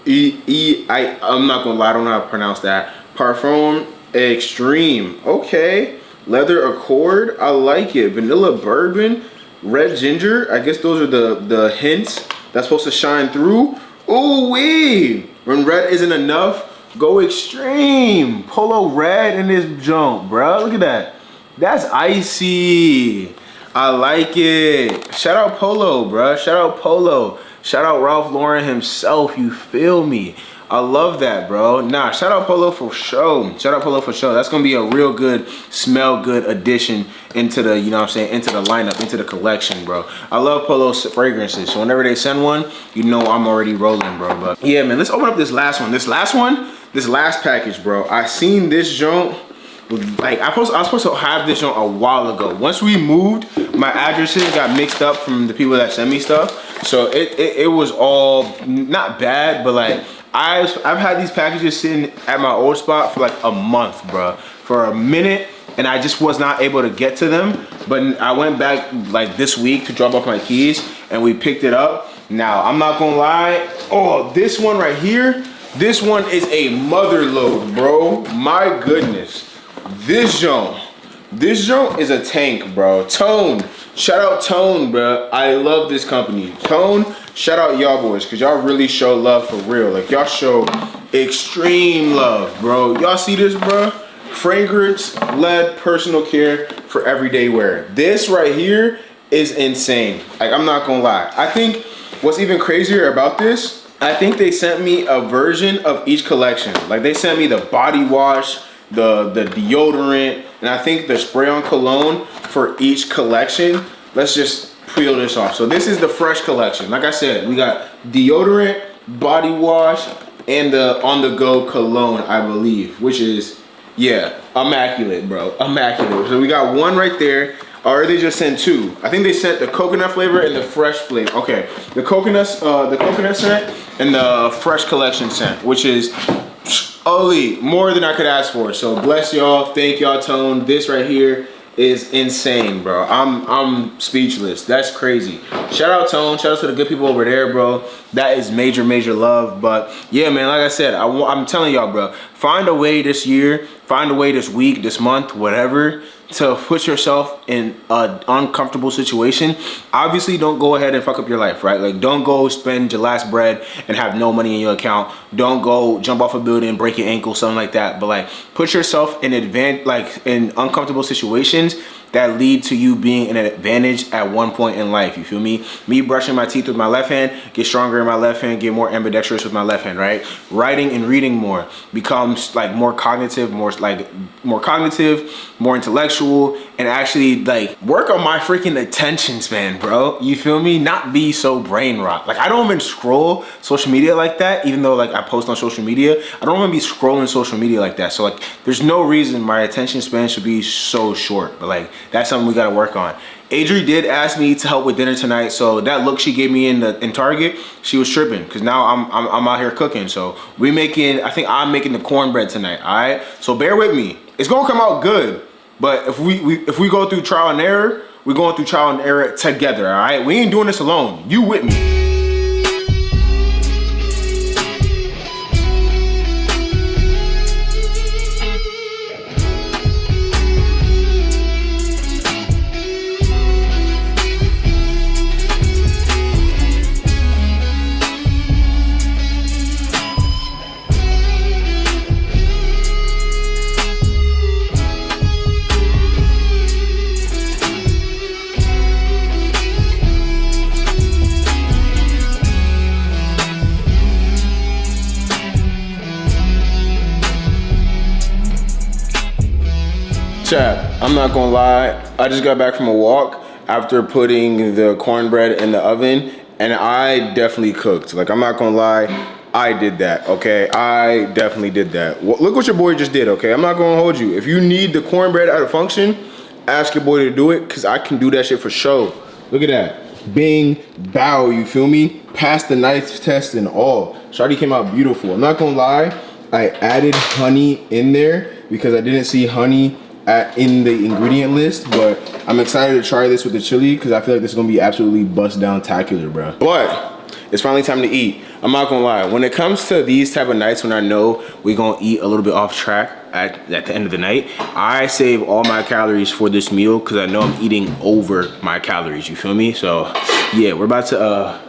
I'm not gonna lie, I don't know how to pronounce that. Parfum Extreme. Okay. Leather Accord. I like it. Vanilla Bourbon. Red Ginger. I guess those are the hints that's supposed to shine through. Ooh wee. When red isn't enough, go extreme. Polo Red in this junk, bro. Look at that. That's icy. I like it. Shout out Polo, bro. Shout out Polo. Shout out Ralph Lauren himself. You feel me? I love that, bro. Nah, shout out Polo for show. Shout out Polo for show. That's gonna be a real good, smell good addition into the, you know what I'm saying, into the lineup, into the collection, bro. I love Polo's fragrances. So whenever they send one, you know I'm already rolling, bro. But yeah, man, let's open up this last one. This last package, bro. I seen this joint. Like I was supposed to have this joint a while ago. Once we moved, my addresses got mixed up from the people that sent me stuff. So it was all not bad, but like I've had these packages sitting at my old spot for like a month, bro. For a minute, and I just was not able to get to them. But I went back like this week to drop off my keys, and we picked it up. Now I'm not gonna lie. Oh, this one right here. This one is a mother load, bro. My goodness. This joint is a tank, bro. Tone, shout out Tone, bro. I love this company. Tone, shout out y'all boys, cause y'all really show love for real. Like y'all show extreme love, bro. Y'all see this, bro? Fragrance-led personal care for everyday wear. This right here is insane. Like I'm not gonna lie. I think what's even crazier about this, I think they sent me a version of each collection. Like they sent me the body wash, the deodorant, and I think the spray-on cologne for each collection. Let's just peel this off. So this is the fresh collection. Like I said, we got deodorant, body wash, and the on-the-go cologne, I believe, which is, yeah, immaculate, bro. Immaculate. So we got one right there. Or they just sent two. I think they sent the coconut flavor and the fresh flavor. Okay, the coconut scent and the fresh collection scent, which is holy, more than I could ask for. So bless y'all, thank y'all, Tone. This right here is insane, bro. I'm speechless. That's crazy. Shout out Tone. Shout out to the good people over there, bro. That is major love. But yeah, man, like I said, I'm telling y'all, bro, find a way this year, find a way this week, this month, whatever, to put yourself in an uncomfortable situation. Obviously, don't go ahead and fuck up your life, right? Like, don't go spend your last bread and have no money in your account. Don't go jump off a building, break your ankle, something like that. But like, put yourself in in uncomfortable situations that lead to you being an advantage at one point in life. You feel me? Me brushing my teeth with my left hand, get stronger in my left hand, get more ambidextrous with my left hand, right? Writing and reading more becomes like more cognitive, more intellectual, and actually like work on my freaking attention span, bro. You feel me? Not be so brain rot. Like I don't even scroll social media like that, even though like I post on social media. I don't want to be scrolling social media like that. So like there's no reason my attention span should be so short, but like that's something we got to work on. Adri did ask me to help with dinner tonight, so that look she gave me in Target, she was tripping because now I'm out here cooking. So I think I'm making the cornbread tonight. All right, so bear with me. It's gonna come out good, but if we go through trial and error, we're going through trial and error together. All right, we ain't doing this alone. You with me? Chat, I'm not gonna lie, I just got back from a walk after putting the cornbread in the oven, and I definitely cooked. Like, I'm not gonna lie, I did that, okay? I definitely did that. Look what your boy just did, okay? I'm not gonna hold you. If you need the cornbread out of function, ask your boy to do it, because I can do that shit for show. Look at that. Bing, bow, you feel me? Passed the knife test and all. Shawty came out beautiful. I'm not gonna lie, I added honey in there because I didn't see honey in the ingredient list, but I'm excited to try this with the chili because I feel like this is gonna be absolutely bust down tacular, bro. But it's finally time to eat. I'm not gonna lie, when it comes to these type of nights when I know we're gonna eat a little bit off track at the end of the night, I save all my calories for this meal because I know I'm eating over my calories, you feel me? So yeah, we're about to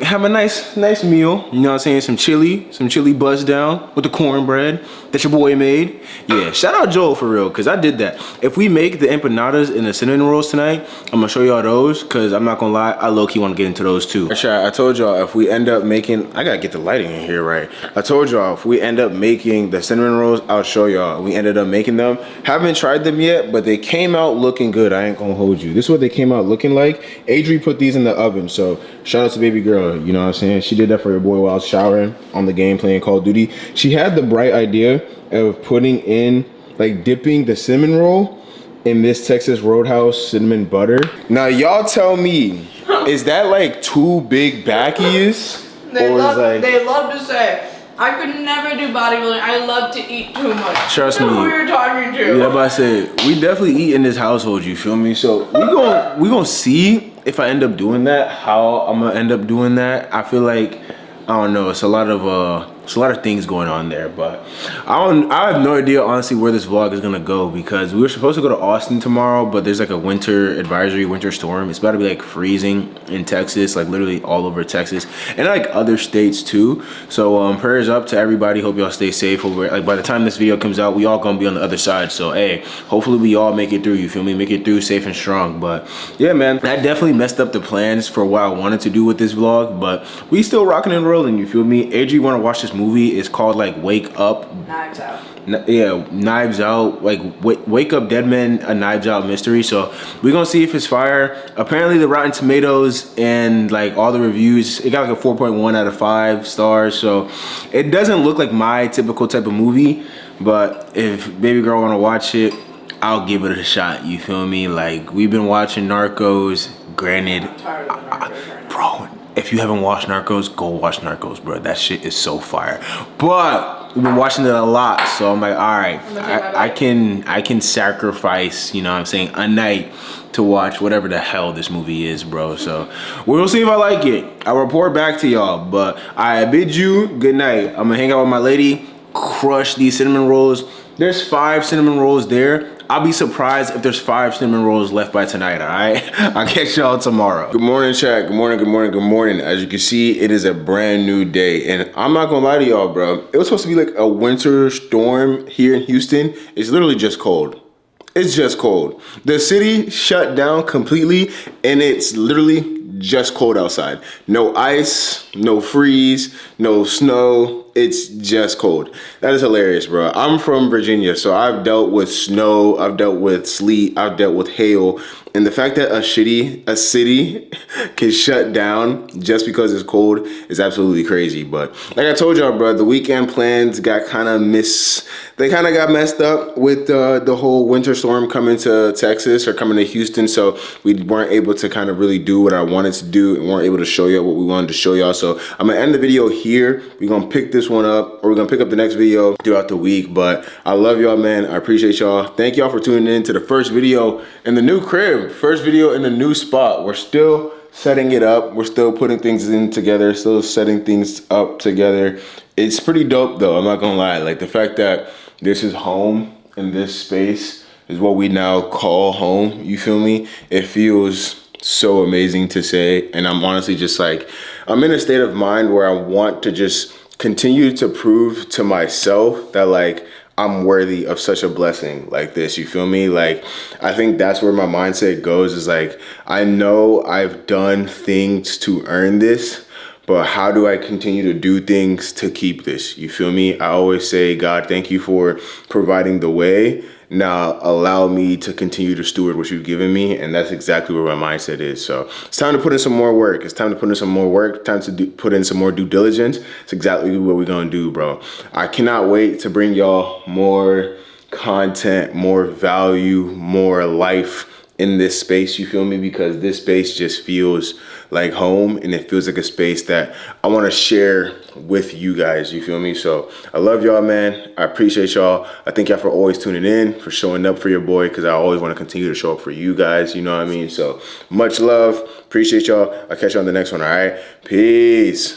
have a nice meal. You know what I'm saying? Some chili buzz down with the cornbread that your boy made. Yeah, shout out Joel for real, because I did that. If we make the empanadas and the cinnamon rolls tonight, I'm gonna show y'all those, because I'm not gonna lie, I low-key want to get into those too. I told y'all if we end up making, I gotta get the lighting in here right. I told y'all if we end up making the cinnamon rolls, I'll show y'all. We ended up making them. Haven't tried them yet, but they came out looking good. I ain't gonna hold you. This is what they came out looking like. Adri put these in the oven, so shout out to baby girl, you know what I'm saying? She did that for your boy while I was showering on the game playing Call of Duty. She had the bright idea of putting in, like dipping the cinnamon roll in this Texas Roadhouse cinnamon butter. Now y'all tell me, is that like too big backies?
They love to say, I could never do bodybuilding. I love to eat too much.
Trust me.
Who you're talking to.
Yeah, but I said, we definitely eat in this household, you feel me? So we gonna see if I end up doing that, how I'm gonna end up doing that. I feel like, I don't know, it's a lot of things going on there, but I have no idea honestly where this vlog is gonna go, because we were supposed to go to Austin tomorrow, but there's like a winter advisory, winter storm. It's about to be like freezing in Texas, like literally all over Texas and like other states too. So prayers up to everybody. Hope y'all stay safe. Like by the time this video comes out, we all gonna be on the other side. So hey, hopefully we all make it through, you feel me? Make it through safe and strong. But yeah, man, that definitely messed up the plans for what I wanted to do with this vlog, but we still rocking and rolling, you feel me? Adri wanna watch this movie. It's called like Wake Up.
Knives Out.
Yeah, Knives Out, like Wake Up Dead Men, a Knives Out mystery. So we're gonna see if it's fire. Apparently the Rotten Tomatoes and like all the reviews, it got like a 4.1 out of 5 stars. So it doesn't look like my typical type of movie, but if baby girl wanna watch it, I'll give it a shot, you feel me? Like we've been watching Narcos, granted,
I'm tired of the Narcos right now.
bro, if you haven't watched Narcos, go watch Narcos, bro. That shit is so fire. But we've been watching it a lot, so I'm like, all right, I can sacrifice, you know what I'm saying, a night to watch whatever the hell this movie is, bro. So we'll see if I like it. I'll report back to y'all, but I bid you good night. I'm gonna hang out with my lady, crush these cinnamon rolls. There's 5 cinnamon rolls there. I'll be surprised if there's 5 cinnamon rolls left by tonight, all right? I'll catch y'all tomorrow. Good morning, chat. Good morning, good morning, good morning. As you can see, it is a brand new day. And I'm not gonna lie to y'all, bro. It was supposed to be like a winter storm here in Houston. It's literally just cold. It's just cold. The city shut down completely, and it's literally just cold outside. No ice, no freeze, no snow. It's just cold. That is hilarious, bro. I'm from Virginia, so I've dealt with snow, I've dealt with sleet, I've dealt with hail. And the fact that a city can shut down just because it's cold is absolutely crazy. But like I told y'all, bro, the weekend plans got kind of got messed up with the whole winter storm coming to Texas or coming to Houston. So we weren't able to kind of really do what I wanted to do and weren't able to show y'all what we wanted to show y'all. So I'm gonna end the video here. We're gonna pick this one up, or we're gonna pick up the next video throughout the week. But I love y'all, man. I appreciate y'all. Thank y'all for tuning in to the first video in the new crib. First video in the new spot. We're still setting it up. We're still putting things in together, still setting things up together. It's pretty dope though, I'm not gonna lie. Like the fact that this is home and this space is what we now call home, you feel me? It feels so amazing to say. And I'm honestly just like, I'm in a state of mind where I want to just continue to prove to myself that like, I'm worthy of such a blessing like this, you feel me? Like, I think that's where my mindset goes, is like, I know I've done things to earn this, but how do I continue to do things to keep this? You feel me? I always say, God, thank you for providing the way. Now allow me to continue to steward what you've given me. And that's exactly where my mindset is. So it's time to put in some more work. It's time to put in some more work. Time to put in some more due diligence. It's exactly what we're gonna do, bro. I cannot wait to bring y'all more content, more value, more life in this space, you feel me? Because this space just feels like home, and it feels like a space that I want to share with you guys, you feel me? So I love y'all, man. I appreciate y'all. I thank y'all for always tuning in, for showing up for your boy, because I always want to continue to show up for you guys, you know what I mean? So much love. Appreciate y'all. I'll catch you on the next one, all right? Peace.